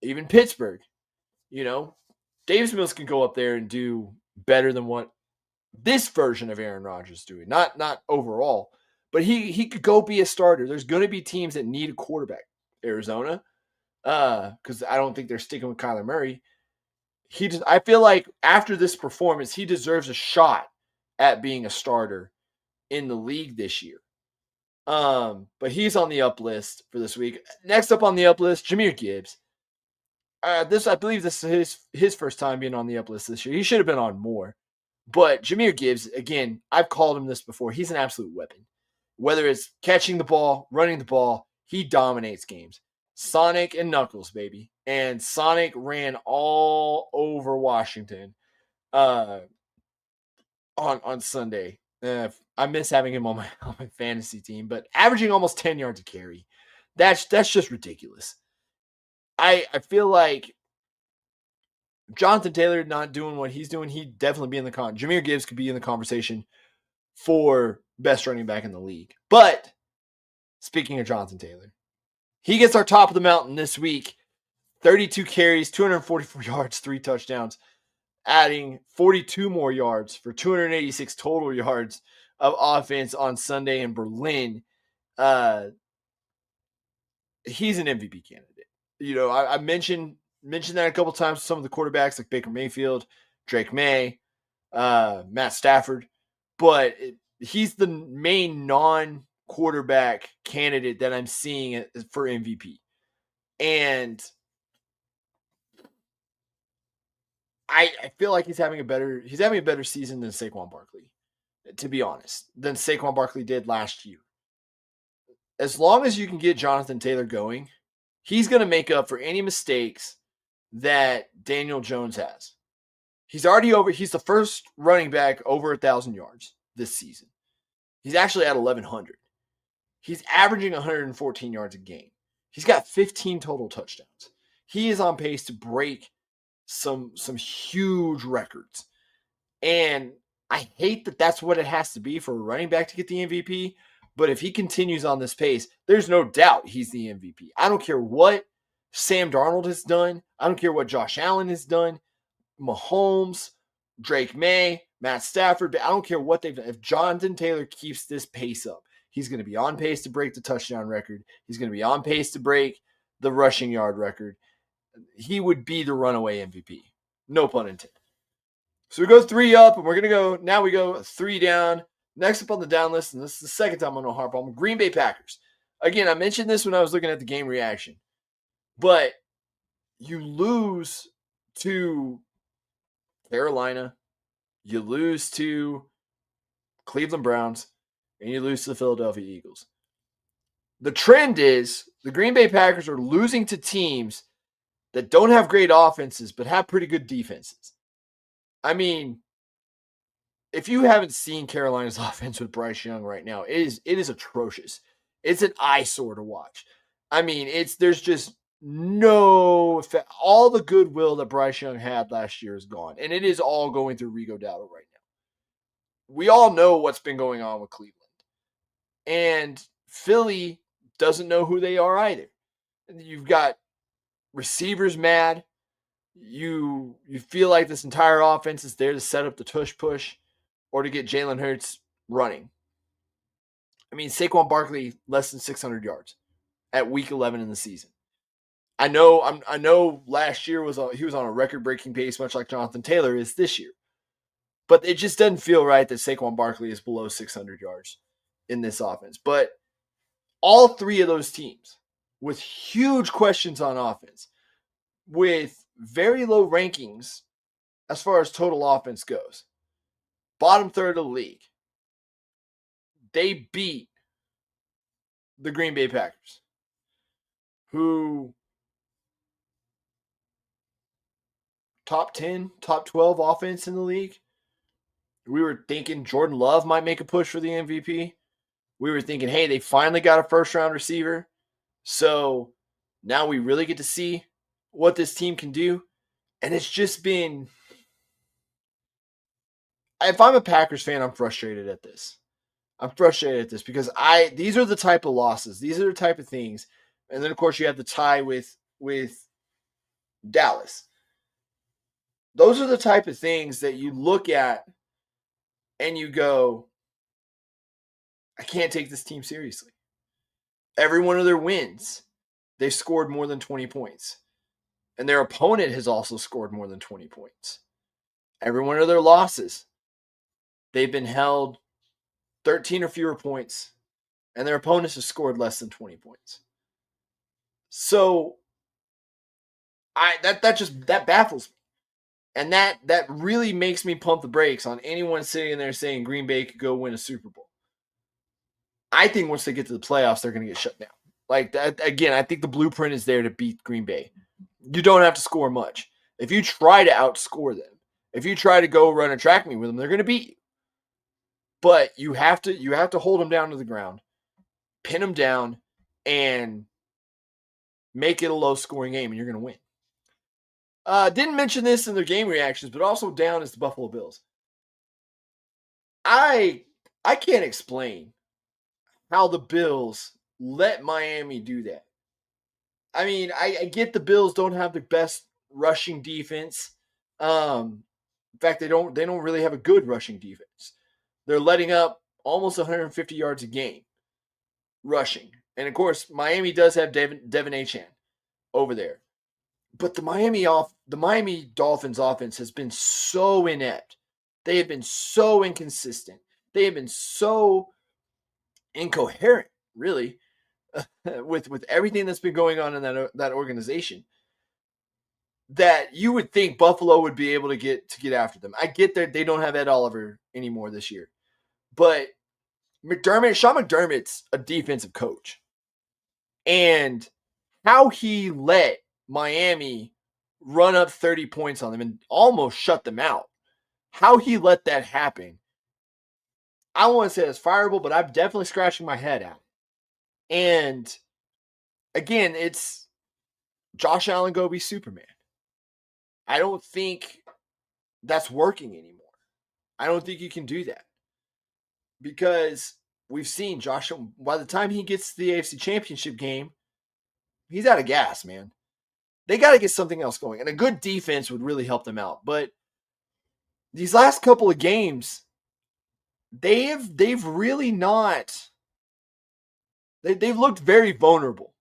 even Pittsburgh, you know, Davis Mills can go up there and do better than what this version of Aaron Rodgers is doing. Not overall, but he could go be a starter. There's going to be teams that need a quarterback. Arizona, because I don't think they're sticking with Kyler Murray. I feel like after this performance, he deserves a shot at being a starter in the league this year. But he's on the up list for this week. Next up on the up list, Jahmyr Gibbs. I believe this is his first time being on the up list this year. He should have been on more. But Jahmyr Gibbs, again, I've called him this before. He's an absolute weapon. Whether it's catching the ball, running the ball, he dominates games. Sonic and Knuckles, baby. And Sonic ran all over Washington. on Sunday. I miss having him on my fantasy team, but averaging almost 10 yards a carry. That's just ridiculous. I feel like Jonathan Taylor not doing what he's doing, he'd definitely be in the Jahmyr Gibbs could be in the conversation for best running back in the league. But speaking of Jonathan Taylor, he gets our top of the mountain this week. 32 carries, 244 yards, 3 touchdowns, adding 42 more yards for 286 total yards of offense on Sunday in Berlin. He's an MVP candidate. You know, I mentioned that a couple times. Some of the quarterbacks like Baker Mayfield, Drake May, Matt Stafford, but he's the main non-quarterback candidate that I'm seeing for MVP. And I feel like he's having a better season than Saquon Barkley, to be honest, than Saquon Barkley did last year. As long as you can get Jonathan Taylor going, he's going to make up for any mistakes that Daniel Jones has. He's the first running back over 1,000 yards this season. He's actually at 1,100. He's averaging 114 yards a game. He's got 15 total touchdowns. He is on pace to break some huge records. And I hate that that's what it has to be for a running back to get the MVP. But if he continues on this pace, there's no doubt he's the MVP. I don't care what Sam Darnold has done. I don't care what Josh Allen has done. Mahomes, Drake May, Matt Stafford. I don't care what they've done. If Jonathan Taylor keeps this pace up, he's going to be on pace to break the touchdown record. He's going to be on pace to break the rushing yard record. He would be the runaway MVP. No pun intended. So we go 3 up, and we go 3 down. Next up on the down list, and this is the second time I'm going to harp on, Green Bay Packers. Again, I mentioned this when I was looking at the game reaction, but you lose to Carolina, you lose to Cleveland Browns, and you lose to the Philadelphia Eagles. The trend is the Green Bay Packers are losing to teams that don't have great offenses but have pretty good defenses. I mean, if you haven't seen Carolina's offense with Bryce Young right now, it is atrocious. It's an eyesore to watch. I mean, there's just no effect. All the goodwill that Bryce Young had last year is gone, and it is all going through Rico Dowdle right now. We all know what's been going on with Cleveland, and Philly doesn't know who they are either. You've got receivers mad. You feel like this entire offense is there to set up the tush push or to get Jalen Hurts running. I mean, Saquon Barkley less than 600 yards at week 11 in the season. I know last year he was on a record-breaking pace, much like Jonathan Taylor is this year. But it just doesn't feel right that Saquon Barkley is below 600 yards in this offense. But all 3 of those teams with huge questions on offense, with very low rankings as far as total offense goes, bottom third of the league, they beat the Green Bay Packers, who top 10, top 12 offense in the league. We were thinking Jordan Love might make a push for the MVP. We were thinking, hey, they finally got a first-round receiver. So now we really get to see what this team can do. And it's just been... If I'm a Packers fan, I'm frustrated at this. I'm frustrated at this because these are the type of losses. These are the type of things. And then, of course, you have the tie with Dallas. Those are the type of things that you look at and you go, I can't take this team seriously. Every one of their wins, they've scored more than 20 points. And their opponent has also scored more than 20 points. Every one of their losses, they've been held 13 or fewer points, and their opponents have scored less than 20 points. So that baffles me. And that really makes me pump the brakes on anyone sitting there saying Green Bay could go win a Super Bowl. I think once they get to the playoffs, they're going to get shut down. Like that, again, I think the blueprint is there to beat Green Bay. You don't have to score much. If you try to outscore them If you try to go run a track meet with them, they're going to beat you. But you have to hold them down to the ground, pin them down, and make it a low-scoring game, and you're going to win. Didn't mention this in their game reactions, but also down is the Buffalo Bills. I can't explain how the Bills let Miami do that. I mean, I get the Bills don't have the best rushing defense. In fact, they don't really have a good rushing defense. They're letting up almost 150 yards a game rushing. And of course, Miami does have Devin Achane over there. But the Miami Dolphins offense has been so inept. They have been so inconsistent. They have been so incoherent, really, with everything that's been going on in that organization, that you would think Buffalo would be able to get after them. I get that they don't have Ed Oliver anymore this year, but Sean McDermott's a defensive coach, and how he let Miami run up 30 points on them and almost shut them out, how he let that happen, I don't want to say it's fireable, but I'm definitely scratching my head at it. And again, it's Josh Allen go be Superman. I don't think that's working anymore. I don't think you can do that, because we've seen Josh, by the time he gets to the AFC Championship game, he's out of gas, man. They got to get something else going, and a good defense would really help them out. But these last couple of games, they've really not. They've looked very vulnerable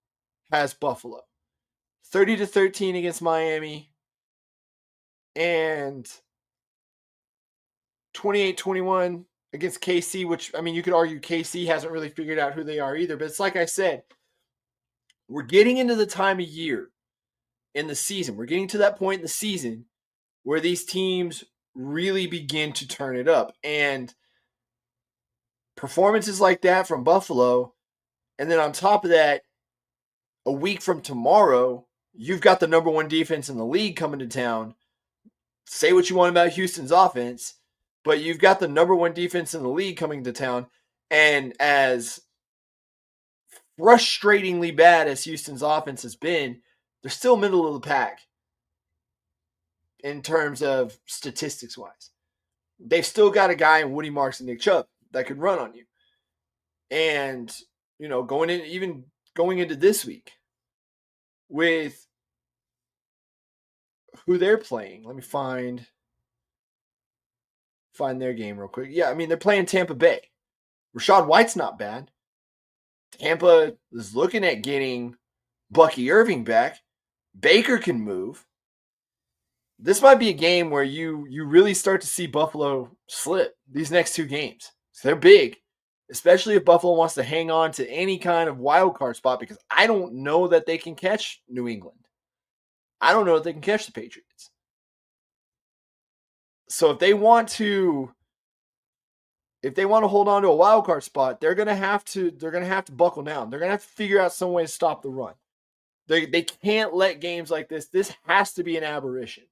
as Buffalo. 30-13 against Miami, and 28-21 against KC, which, I mean, you could argue KC hasn't really figured out who they are either. But it's like I said, we're getting into the time of year in the season. We're getting to that point in the season where these teams really begin to turn it up. And performances like that from Buffalo, and then on top of that, a week from tomorrow, you've got the number one defense in the league coming to town. Say what you want about Houston's offense, but you've got the number one defense in the league coming to town. And as frustratingly bad as Houston's offense has been, they're still middle of the pack in terms of statistics-wise. They've still got a guy in Woody Marks and Nick Chubb that could run on you. And, you know, going into this week with who they're playing. Let me find their game real quick. Yeah, I mean, they're playing Tampa Bay. Rachaad White's not bad. Tampa is looking at getting Bucky Irving back. Baker can move. This might be a game where you really start to see Buffalo slip these next two games. So they're big, especially if Buffalo wants to hang on to any kind of wild card spot, because I don't know that they can catch New England. I don't know if they can catch the Patriots. So if they want to hold on to a wild card spot, they're gonna have to buckle down. They're gonna have to figure out some way to stop the run. They can't let games like this. This has to be an aberration.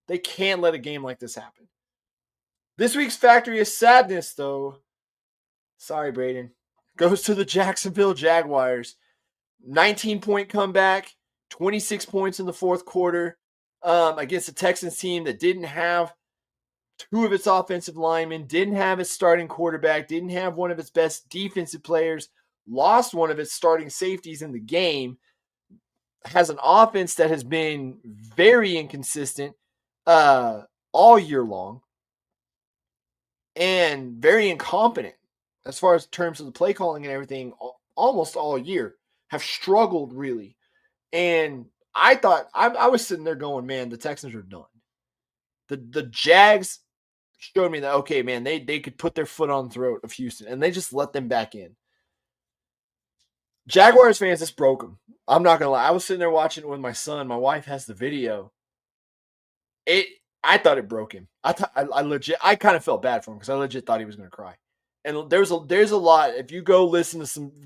They can't let a game like this happen. This week's Factory of Sadness, though, sorry, Braden, goes to the Jacksonville Jaguars. 19-point comeback, 26 points in the fourth quarter against a Texans team that didn't have two of its offensive linemen, didn't have its starting quarterback, didn't have one of its best defensive players, lost one of its starting safeties in the game, has an offense that has been very inconsistent all year long and very incompetent as far as terms of the play calling and everything almost all year, have struggled really. And I thought, I was sitting there going, man, the Texans are done. The Jags showed me that, okay, man, they could put their foot on the throat of Houston, and they just let them back in. Jaguars fans, this broke them. I'm not going to lie. I was sitting there watching it with my son. My wife has the video. I thought it broke him. I kind of felt bad for him because I legit thought he was going to cry. And there's a lot. If you go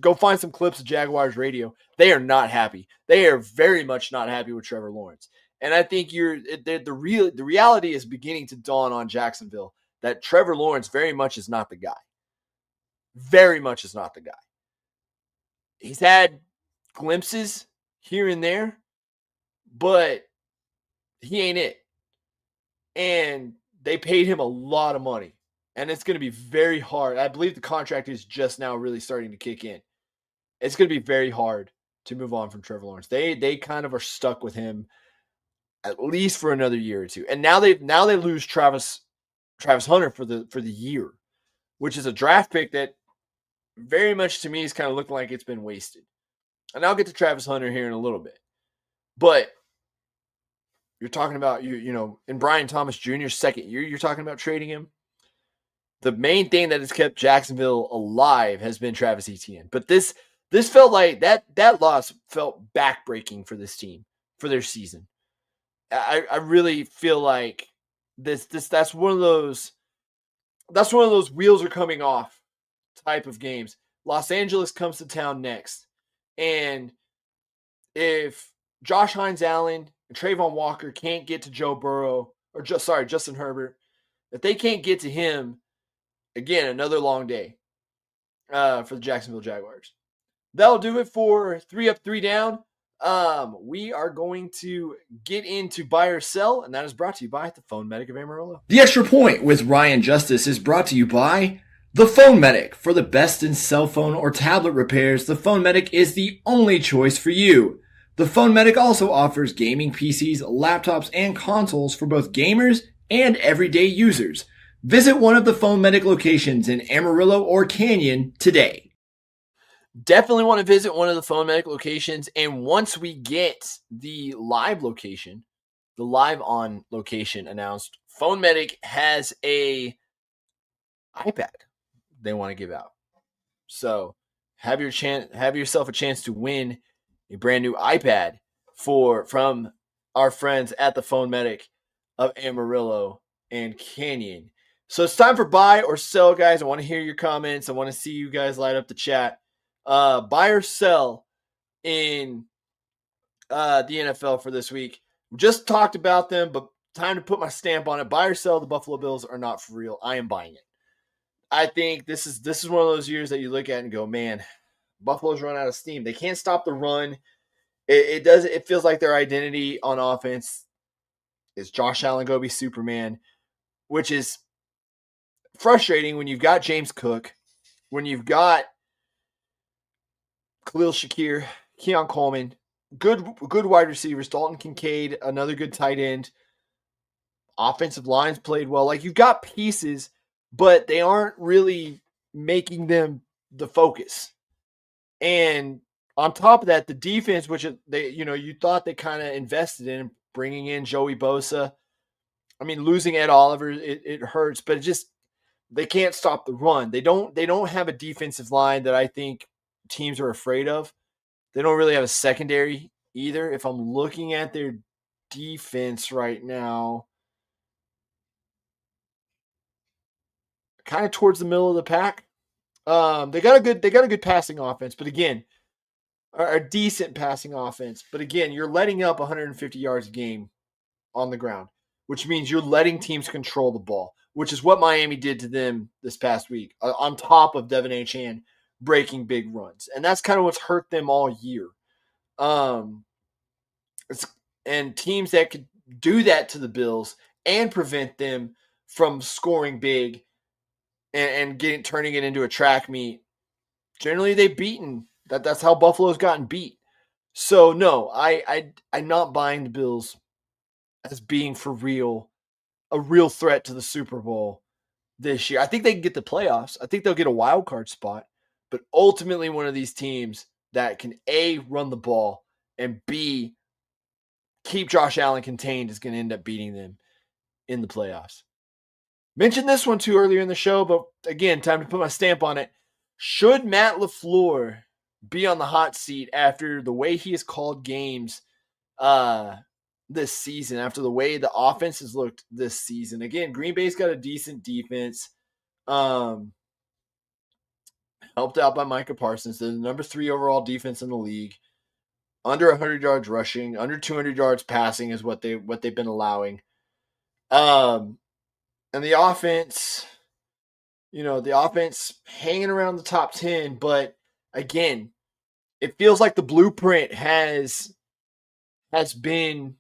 go find some clips of Jaguars radio, they are not happy. They are very much not happy with Trevor Lawrence. And I think the reality is beginning to dawn on Jacksonville that Trevor Lawrence very much is not the guy. Very much is not the guy. He's had glimpses here and there, but he ain't it. And they paid him a lot of money. And it's going to be very hard. I believe the contract is just now really starting to kick in. It's going to be very hard to move on from Trevor Lawrence. They kind of are stuck with him at least for another year or two. And now they lose Travis Hunter for the year, which is a draft pick that very much to me is kind of looking like it's been wasted. And I'll get to Travis Hunter here in a little bit. But you're talking about in Brian Thomas Jr.'s second year, you're talking about trading him. The main thing that has kept Jacksonville alive has been Travis Etienne. But this felt like that loss felt backbreaking for this team, for their season. I really feel like that's one of those wheels are coming off type of games. Los Angeles comes to town next. And if Josh Hines-Allen and Trayvon Walker can't get to Joe Burrow, Justin Herbert, if they can't get to him, again, another long day for the Jacksonville Jaguars. That'll do it for 3 Up, 3 Down. We are going to get into buy or sell, and that is brought to you by the Phone Medic of Amarillo. The Extra Point with Ryan Justice is brought to you by the Phone Medic. For the best in cell phone or tablet repairs, the Phone Medic is the only choice for you. The Phone Medic also offers gaming PCs, laptops, and consoles for both gamers and everyday users. Visit one of the Phone Medic locations in Amarillo or Canyon today. Definitely want to visit one of the Phone Medic locations. And once we get the live on location announced, Phone Medic has a iPad they want to give out. So have yourself a chance to win a brand new iPad from our friends at the Phone Medic of Amarillo and Canyon. So it's time for buy or sell, guys. I want to hear your comments. I want to see you guys light up the chat. Buy or sell in the NFL for this week. We just talked about them, but time to put my stamp on it. Buy or sell, the Buffalo Bills are not for real. I am buying it. I think this is one of those years that you look at and go, man, Buffalo's run out of steam. They can't stop the run. It feels like their identity on offense is Josh Allen go be Superman, which is frustrating when you've got James Cook, when you've got Khalil Shakir, Keon Coleman, good wide receivers, Dalton Kincaid, another good tight end. Offensive lines played well. Like, you've got pieces, but they aren't really making them the focus. And on top of that, the defense, which you thought they kind of invested in, bringing in Joey Bosa. I mean, losing Ed Oliver, it hurts, but they can't stop the run. They don't have a defensive line that I think teams are afraid of. They don't really have a secondary either. If I'm looking at their defense right now, kind of towards the middle of the pack. They got a good passing offense, but again, a decent passing offense. But again, you're letting up 150 yards a game on the ground, which means you're letting teams control the ball, which is what Miami did to them this past week, on top of Devin Achane breaking big runs. And that's kind of what's hurt them all year. And teams that could do that to the Bills and prevent them from scoring big and turning it into a track meet, generally they've beaten. That's how Buffalo's gotten beat. So no, I'm not buying the Bills as being for real, a real threat to the Super Bowl this year. I think they can get the playoffs. I think they'll get a wild card spot, but ultimately one of these teams that can A, run the ball, and B, keep Josh Allen contained is going to end up beating them in the playoffs. Mentioned this one too earlier in the show, but again, time to put my stamp on it. Should Matt LaFleur be on the hot seat after the way he has called games this season, after the way the offense has looked this season? Again, Green Bay's got a decent defense. Helped out by Micah Parsons. They're the number 3 overall defense in the league. under 100 yards rushing, under 200 yards passing is what they've been allowing. And the offense, the offense hanging around the top 10, but again, it feels like the blueprint has been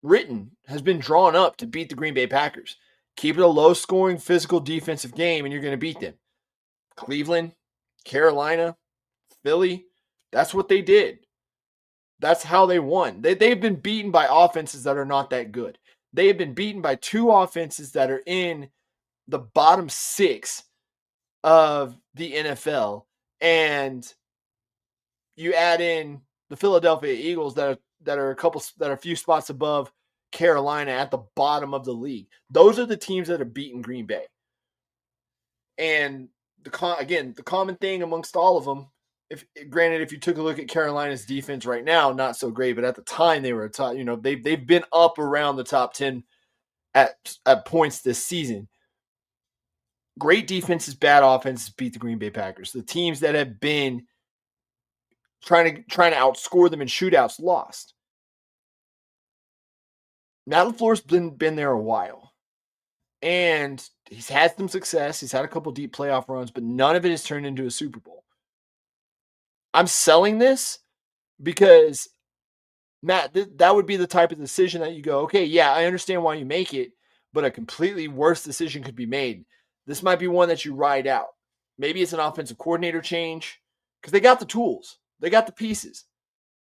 written, has been drawn up to beat the Green Bay Packers. Keep it a low-scoring, physical defensive game, and you're going to beat them. Cleveland, Carolina, Philly, that's what they did. That's how they won. They've been beaten by offenses that are not that good. They have been beaten by two offenses that are in the bottom 6 of the NFL. And you add in the Philadelphia Eagles that are a few spots above Carolina at the bottom of the league. Those are the teams that have beaten Green Bay. And the common thing amongst all of them, if you took a look at Carolina's defense right now, not so great, but at the time they were top. They've been up around the top 10 at points this season. Great defenses, bad offenses beat the Green Bay Packers. The teams that have been trying to outscore them in shootouts lost. Matt LaFleur's been there a while. And he's had some success. He's had a couple deep playoff runs, but none of it has turned into a Super Bowl. I'm selling this because, Matt, that would be the type of decision that you go, okay, yeah, I understand why you make it, but a completely worse decision could be made. This might be one that you ride out. Maybe it's an offensive coordinator change because they got the tools. They got the pieces.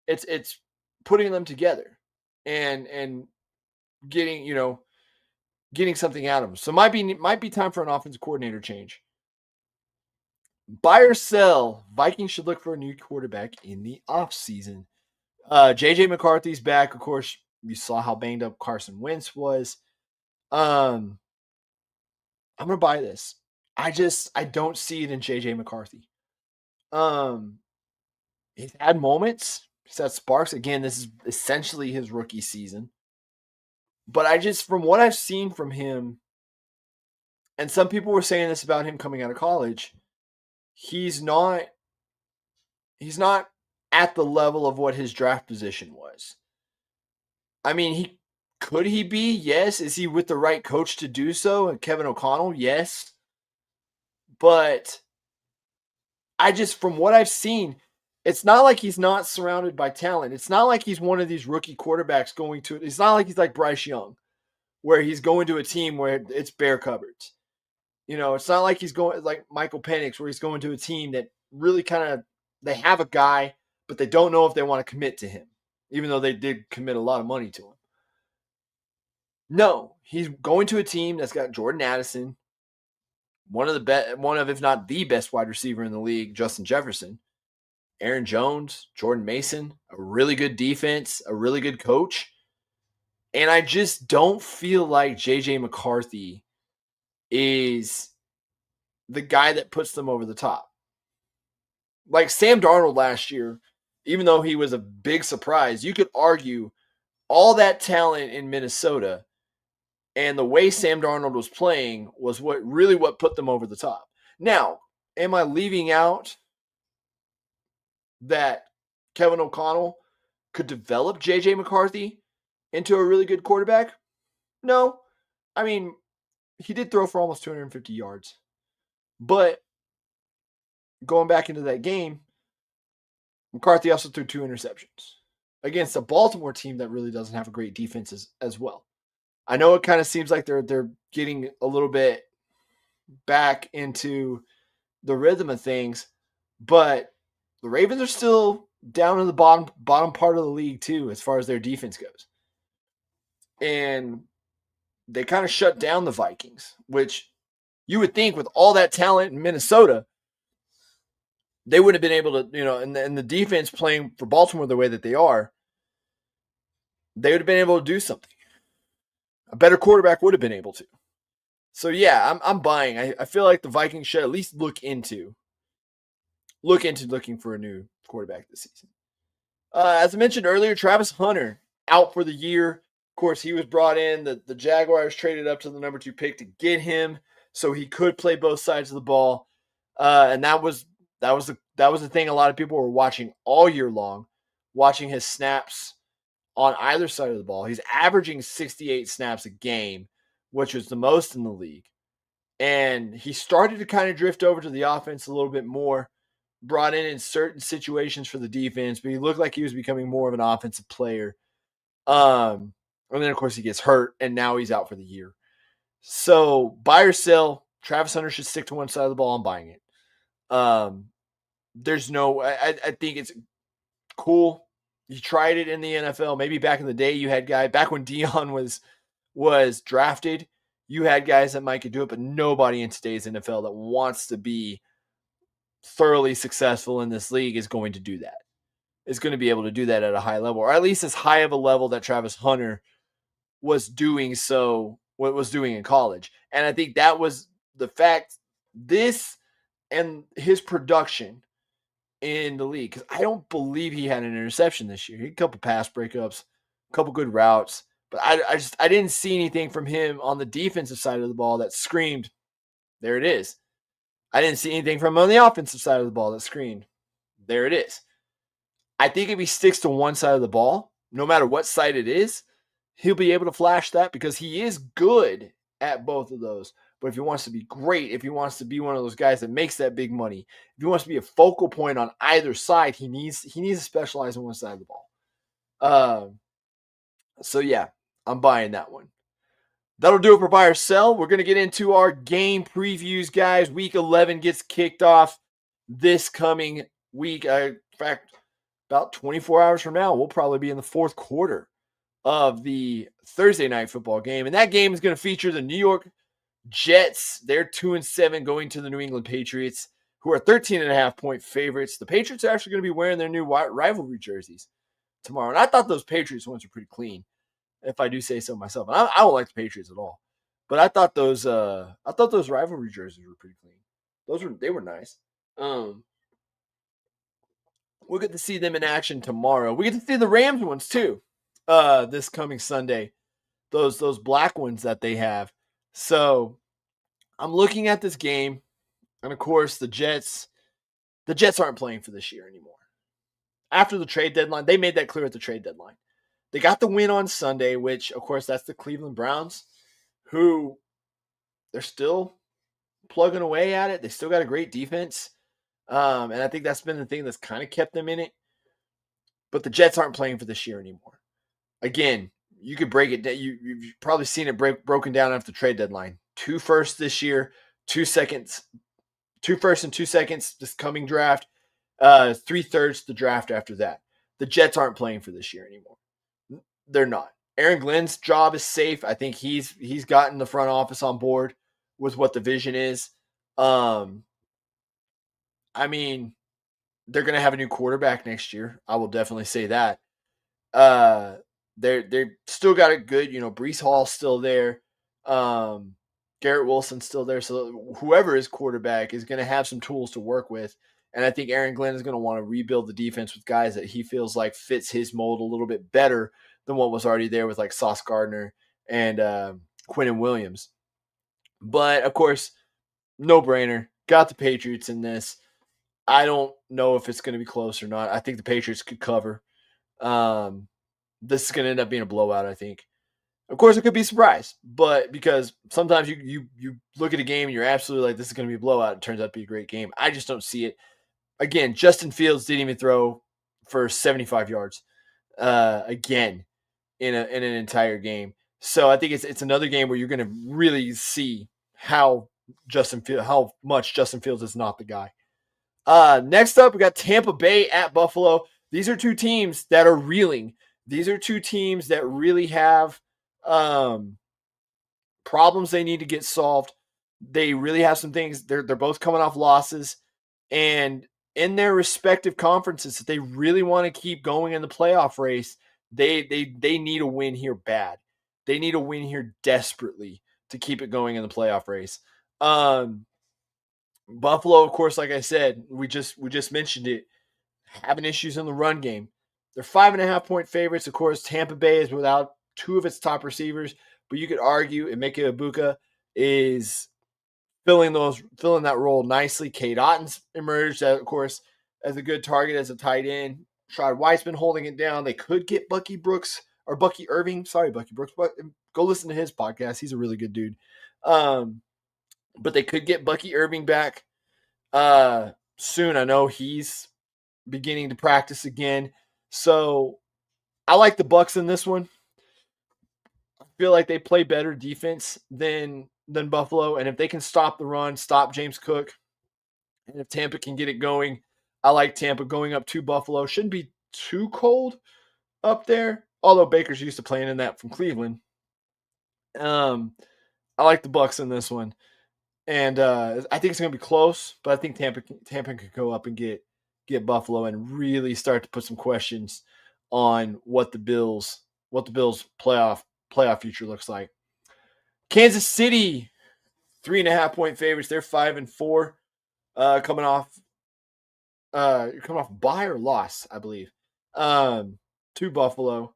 It's putting them together and getting something out of them. So might be time for an offensive coordinator change. Buy or sell, Vikings should look for a new quarterback in the offseason. J.J. McCarthy's back. Of course, you saw how banged up Carson Wentz was. I'm going to buy this. I don't see it in J.J. McCarthy. He's had moments. He's had sparks. Again, this is essentially his rookie season. But from what I've seen from him, and some people were saying this about him coming out of college, he's not at the level of what his draft position was. I mean, could he be? Yes. Is he with the right coach to do so? And Kevin O'Connell? Yes. But from what I've seen, it's not like he's not surrounded by talent. It's not like he's one of these rookie quarterbacks it's not like he's like Bryce Young, where he's going to a team where it's bare cupboards. It's not like he's going like Michael Penix, where he's going to a team that really they have a guy, but they don't know if they want to commit to him, even though they did commit a lot of money to him. No, he's going to a team that's got Jordan Addison, one of, if not the best wide receiver in the league, Justin Jefferson, Aaron Jones, Jordan Mason, a really good defense, a really good coach. And I just don't feel like J.J. McCarthy is the guy that puts them over the top. Like Sam Darnold last year, even though he was a big surprise, you could argue all that talent in Minnesota and the way Sam Darnold was playing was what put them over the top. Now, am I leaving out that Kevin O'Connell could develop J.J. McCarthy into a really good quarterback? No. I mean, he did throw for almost 250 yards. But going back into that game, McCarthy also threw 2 interceptions against a Baltimore team that really doesn't have a great defense as well. I know it kind of seems like they're getting a little bit back into the rhythm of things, but the Ravens are still down in the bottom part of the league too, as far as their defense goes. And they kind of shut down the Vikings, which you would think with all that talent in Minnesota, they would have been able to, and the defense playing for Baltimore the way that they are, they would have been able to do something. A better quarterback would have been able to. So yeah, I'm buying. I feel like the Vikings should at least look into looking for a new quarterback this season. As I mentioned earlier, Travis Hunter out for the year. Of course, he was brought in. The Jaguars traded up to the number 2 pick to get him so he could play both sides of the ball. And that was the thing a lot of people were watching all year long watching his snaps on either side of the ball. He's averaging 68 snaps a game, which was the most in the league. And he started to kind of drift over to the offense a little bit more, brought in certain situations for the defense, but he looked like he was becoming more of an offensive player. And then, of course, he gets hurt, and now he's out for the year. So buy or sell, Travis Hunter should stick to one side of the ball. I'm buying it. There's no, I think it's cool. You tried it in the NFL. Maybe back in the day, you had guys, back when Deion was drafted, you had guys that might could do it, but nobody in today's NFL that wants to be thoroughly successful in this league is going to do that. Is going to be able to do that at a high level, or at least as high of a level that Travis Hunter was doing in college. And I think that was the fact, this and his production in the league, because I don't believe he had an interception this year. He had a couple pass breakups, a couple good routes, but I didn't see anything from him on the defensive side of the ball that screamed, there it is. I didn't see anything from him on the offensive side of the ball that screamed, there it is. I think if he sticks to one side of the ball, no matter what side it is, he'll be able to flash that because he is good at both of those. But if he wants to be great, if he wants to be one of those guys that makes that big money, if he wants to be a focal point on either side, he needs to specialize on one side of the ball. So yeah, I'm buying that one. That'll do it for buy or sell. We're going to get into our game previews, guys. Week 11 gets kicked off this coming week. In fact, about 24 hours from now, we'll probably be in the fourth quarter of the Thursday night football game. And that game is going to feature the New York Jets. They're 2-7 going to the New England Patriots, who are 13.5-point favorites. The Patriots are actually going to be wearing their new rivalry jerseys tomorrow. And I thought those Patriots ones were pretty clean, if I do say so myself. And I don't like the Patriots at all. But I thought those rivalry jerseys were pretty clean. They were nice. We'll get to see them in action tomorrow. We get to see the Rams ones too, this coming Sunday. Those black ones that they have. So I'm looking at this game, and of course the Jets aren't playing for this year anymore. After the trade deadline, they made that clear at the trade deadline. They got the win on Sunday, which of course that's the Cleveland Browns, who they're still plugging away at it. They still got a great defense. And I think that's been the thing that's kind of kept them in it. But the Jets aren't playing for this year anymore. Again, you could break it down. You've probably seen it broken down after the trade deadline. 2 firsts this year, 2 seconds, 2 firsts and 2 seconds this coming draft, 3/3 the draft after that. The Jets aren't playing for this year anymore. They're not. Aaron Glenn's job is safe. I think he's gotten the front office on board with what the vision is. I mean, they're going to have a new quarterback next year. I will definitely say that. They still got it good. Breece Hall's still there. Garrett Wilson's still there. So whoever is quarterback is going to have some tools to work with. And I think Aaron Glenn is going to want to rebuild the defense with guys that he feels like fits his mold a little bit better than what was already there with like Sauce Gardner and Quinnen Williams. But of course, no brainer. Got the Patriots in this. I don't know if it's going to be close or not. I think the Patriots could cover. This is going to end up being a blowout, I think. Of course, it could be a surprise, but because sometimes you look at a game and you're absolutely like, this is going to be a blowout. It turns out to be a great game. I just don't see it. Again, Justin Fields didn't even throw for 75 yards again in an entire game. So I think it's another game where you're going to really see how much Justin Fields is not the guy. Next up, we got Tampa Bay at Buffalo. These are two teams that are reeling. These are two teams that really have problems they need to get solved. They really have some things. They're both coming off losses, and in their respective conferences, if they really want to keep going in the playoff race, they need a win here bad. They need a win here desperately to keep it going in the playoff race. Buffalo, of course, like I said, we just mentioned it, having issues in the run game. They're 5.5-point favorites. Of course, Tampa Bay is without 2 of its top receivers, but you could argue Emeka Egbuka is filling that role nicely. Cade Otton's emerged, of course, as a good target as a tight end. Rashad Weissman holding it down. They could get Bucky Irving. Sorry, Bucky Brooks. But go listen to his podcast. He's a really good dude. But they could get Bucky Irving back soon. I know he's beginning to practice again. So I like the Bucs in this one. I feel like they play better defense than Buffalo. And if they can stop the run, stop James Cook, and if Tampa can get it going, I like Tampa going up to Buffalo. Shouldn't be too cold up there, although Baker's used to playing in that from Cleveland. I like the Bucs in this one. And I think it's going to be close, but I think Tampa could go up and get Buffalo and really start to put some questions on what the Bills playoff future looks like. Kansas City, 3.5-point favorites. They're 5-4, coming off bye or loss, I believe, to Buffalo.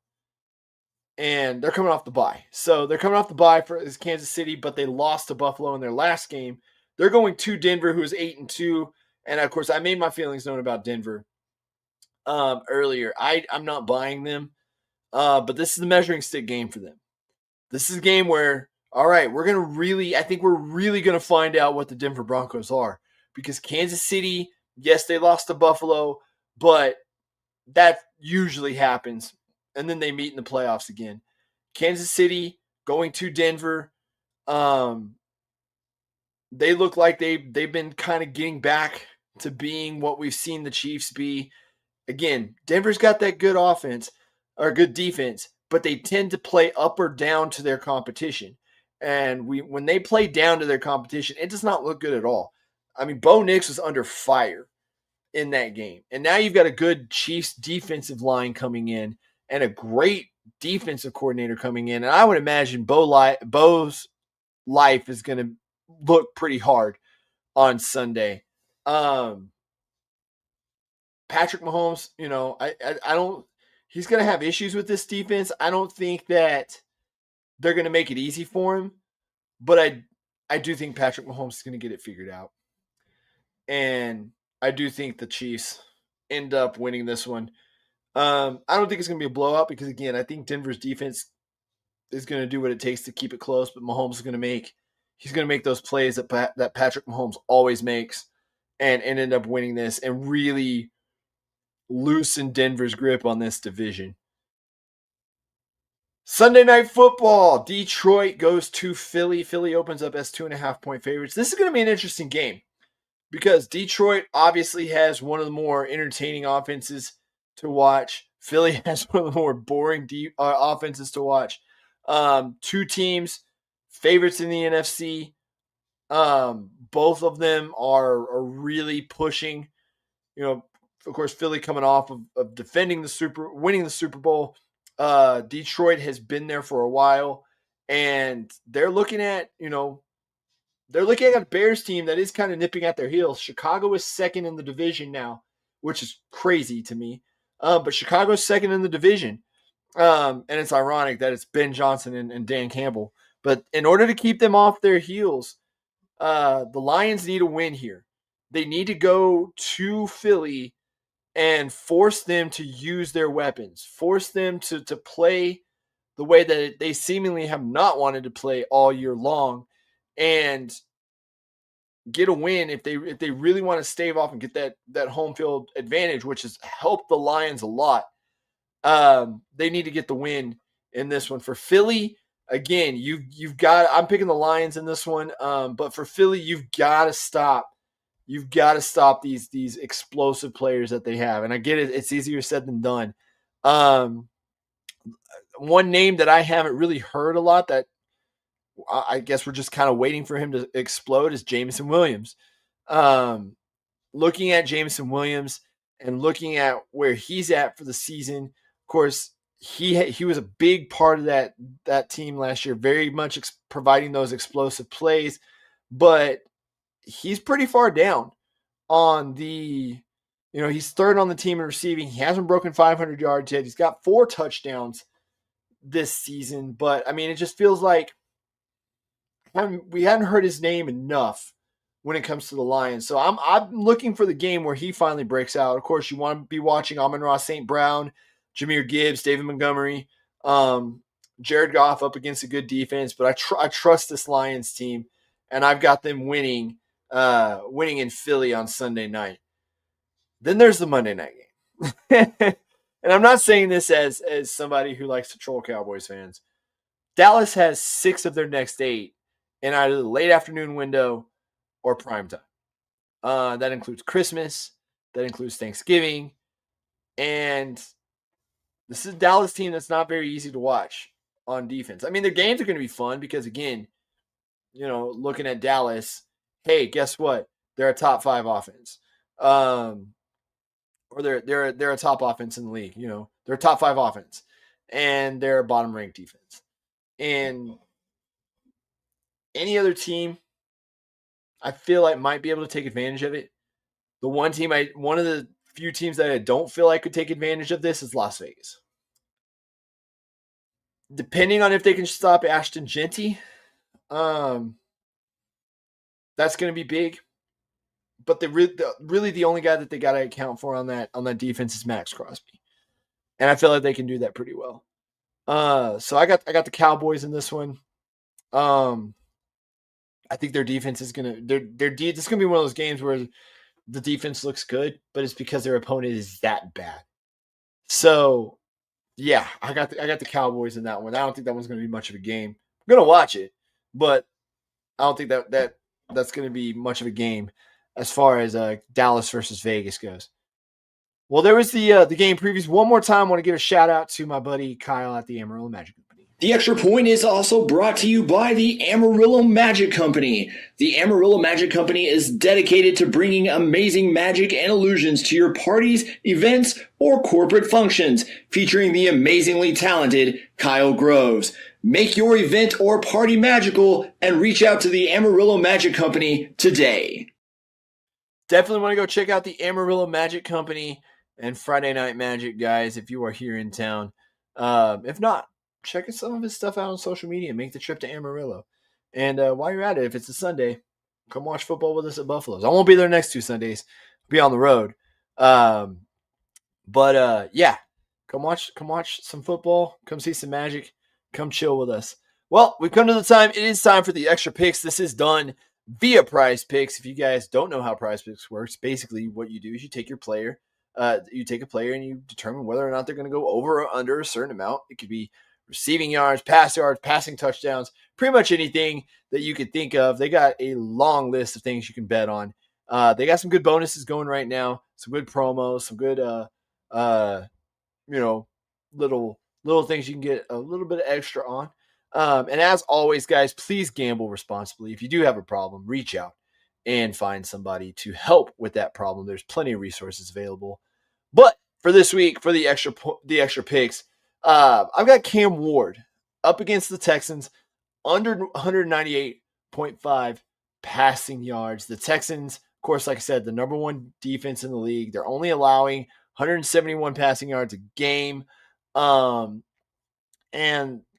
And they're coming off the bye. So they're coming off the bye for Kansas City, but they lost to Buffalo in their last game. They're going to Denver, who is 8-2. And, of course, I made my feelings known about Denver earlier. I'm not buying them, but this is the measuring stick game for them. This is a game where, all right, I think we're really going to find out what the Denver Broncos are. Because Kansas City, yes, they lost to Buffalo, but that usually happens. And then they meet in the playoffs again. Kansas City going to Denver. They look like they've been kind of getting back to being what we've seen the Chiefs be. Again, Denver's got that good offense or good defense, but they tend to play up or down to their competition. And when they play down to their competition, it does not look good at all. I mean, Bo Nix was under fire in that game. And now you've got a good Chiefs defensive line coming in and a great defensive coordinator coming in. And I would imagine Bo's life is going to look pretty hard on Sunday. Patrick Mahomes, I don't – he's going to have issues with this defense. I don't think that they're going to make it easy for him. But I do think Patrick Mahomes is going to get it figured out. And I do think the Chiefs end up winning this one. I don't think it's going to be a blowout because, again, I think Denver's defense is going to do what it takes to keep it close, but Mahomes is going to make those plays that Patrick Mahomes always makes and end up winning this and really loosen Denver's grip on this division. Sunday Night Football, Detroit goes to Philly. Philly opens up as 2.5-point favorites. This is going to be an interesting game because Detroit obviously has one of the more entertaining offenses to watch. Philly has one of the more boring offenses to watch. Two teams, favorites in the NFC. Both of them are really pushing. Of course, Philly coming off of winning the Super Bowl. Detroit has been there for a while, and they're looking at a Bears team that is kind of nipping at their heels. Chicago is second in the division now, which is crazy to me. But Chicago's second in the division. And it's ironic that it's Ben Johnson and Dan Campbell. But in order to keep them off their heels, the Lions need a win here. They need to go to Philly and force them to use their weapons. Force them to play the way that they seemingly have not wanted to play all year long. And get a win if they really want to stave off and get that home field advantage, which has helped the Lions a lot. They need to get the win in this one. For Philly, again, you've got. I'm picking the Lions in this one, but for Philly, you've got to stop. You've got to stop these explosive players that they have, and I get it. It's easier said than done. One name that I haven't really heard a lot that I guess we're just kind of waiting for him to explode is Jameson Williams. Looking at Jameson Williams and looking at where he's at for the season, of course, he was a big part of that team last year, very much providing those explosive plays, but he's pretty far down on the, he's third on the team in receiving. He hasn't broken 500 yards yet. He's got 4 touchdowns this season, but I mean, it just feels like we hadn't heard his name enough when it comes to the Lions. So I'm looking for the game where he finally breaks out. Of course, you want to be watching Amon-Ra St. Brown, Jahmyr Gibbs, David Montgomery, Jared Goff up against a good defense. But I trust this Lions team, and I've got them winning in Philly on Sunday night. Then there's the Monday night game. And I'm not saying this as somebody who likes to troll Cowboys fans. Dallas has 6 of their next 8 in either the late afternoon window or prime time. That includes Christmas. That includes Thanksgiving. And this is a Dallas team that's not very easy to watch on defense. I mean, their games are going to be fun because, again, looking at Dallas, hey, guess what? They're a top 5 offense. Or they're a top offense in the league. They're a top 5 offense. And they're a bottom-ranked defense. And any other team, I feel like might be able to take advantage of it. One of the few teams that I don't feel like could take advantage of this is Las Vegas. Depending on if they can stop Ashton Jeanty, that's going to be big. But really the only guy that they got to account for on that defense is Max Crosby, and I feel like they can do that pretty well. So I got the Cowboys in this one. I think their defense is gonna this is gonna be one of those games where the defense looks good, but it's because their opponent is that bad. So yeah, I got the Cowboys in that one. I don't think that one's gonna be much of a game. I'm gonna watch it, but I don't think that's gonna be much of a game as far as Dallas versus Vegas goes. Well, there was the game previews. One more time, I want to give a shout out to my buddy Kyle at the Amarillo Magic Company. The Extra Point is also brought to you by the Amarillo Magic Company. The Amarillo Magic Company is dedicated to bringing amazing magic and illusions to your parties, events, or corporate functions, featuring the amazingly talented Kyle Groves. Make your event or party magical and reach out to the Amarillo Magic Company today. Definitely want to go check out the Amarillo Magic Company and Friday Night Magic, guys, if you are here in town. If not, check some of his stuff out on social media. Make the trip to Amarillo. And while you're at it, if it's a Sunday, come watch football with us at Buffalo's. I won't be there next 2 Sundays. I'll be on the road. Yeah, come watch some football. Come see some magic. Come chill with us. Well, we've come to the time. It is time for the extra picks. This is done via Prize Picks. If you guys don't know how Prize Picks works, basically what you do is you take your player, you take a player and you determine whether or not they're going to go over or under a certain amount. It could be receiving yards, passing touchdowns, pretty much anything that you could think of. They got a long list of things you can bet on. They got some good bonuses going right now, some good promos, some good, little things you can get a little bit of extra on. And as always, guys, please gamble responsibly. If you do have a problem, reach out and find somebody to help with that problem. There's plenty of resources available. But for this week, for the extra picks, I've got Cam Ward up against the Texans, under 198.5 passing yards. The Texans, of course, like I said, the number 1 defense in the league. They're only allowing 171 passing yards a game. And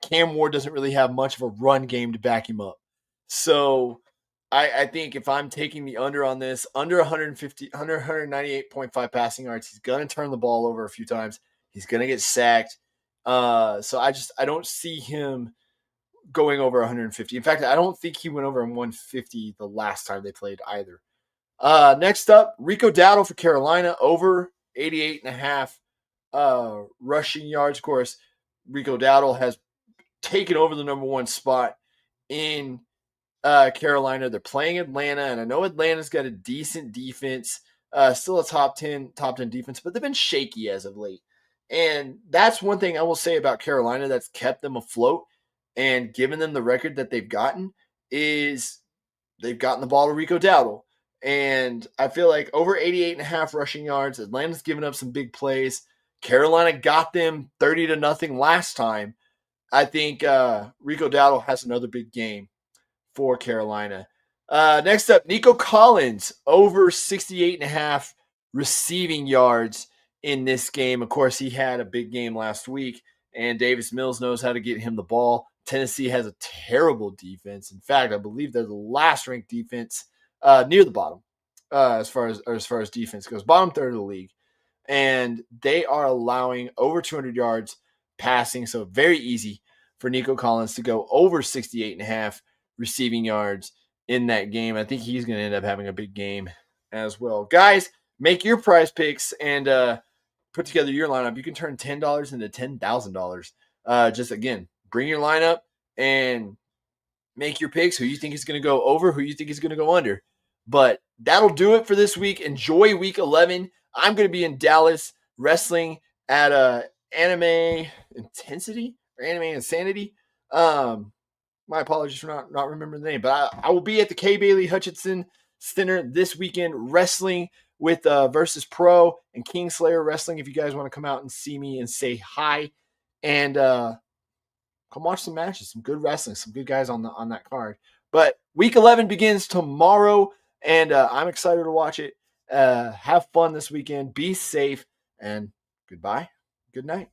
Cam Ward doesn't really have much of a run game to back him up. So I think if I'm taking the under on this, under 198.5 passing yards, he's going to turn the ball over a few times. He's going to get sacked. So I don't see him going over 150. In fact, I don't think he went over 150 the last time they played either. Next up, Rico Dowdle for Carolina, over 88.5 rushing yards. Of course, Rico Dowdle has taken over the number 1 spot in Carolina. They're playing Atlanta, and I know Atlanta's got a decent defense, still a top 10 defense, but they've been shaky as of late. And that's one thing I will say about Carolina that's kept them afloat and given them the record that they've gotten is they've gotten the ball to Rico Dowdle. And I feel like over 88.5 rushing yards, Atlanta's given up some big plays. Carolina got them 30-0 last time. I think Rico Dowdle has another big game for Carolina. Next up, Nico Collins, over 68.5 receiving yards in this game. Of course, he had a big game last week, and Davis Mills knows how to get him the ball. Tennessee has a terrible defense. In fact, I believe they're the last ranked defense near the bottom as far as defense goes, bottom third of the league, and they are allowing over 200 yards passing, so very easy for Nico Collins to go over 68.5 receiving yards in that game. I think he's going to end up having a big game as well. Guys, make your prize picks and put together your lineup. You can turn $10 into $10,000. Just, again, bring your lineup and make your picks, who you think is going to go over, who you think is going to go under. But that'll do it for this week. Enjoy week 11. I'm going to be in Dallas wrestling at Anime Intensity or Anime Insanity. My apologies for not remembering the name, but I will be at the K. Bailey Hutchinson Center this weekend wrestling with Versus Pro and Kingslayer Wrestling. If you guys want to come out and see me and say hi, and come watch some matches, some good wrestling, some good guys on that card. But week 11 begins tomorrow, and I'm excited to watch it. Have fun this weekend. Be safe, and goodbye. Good night.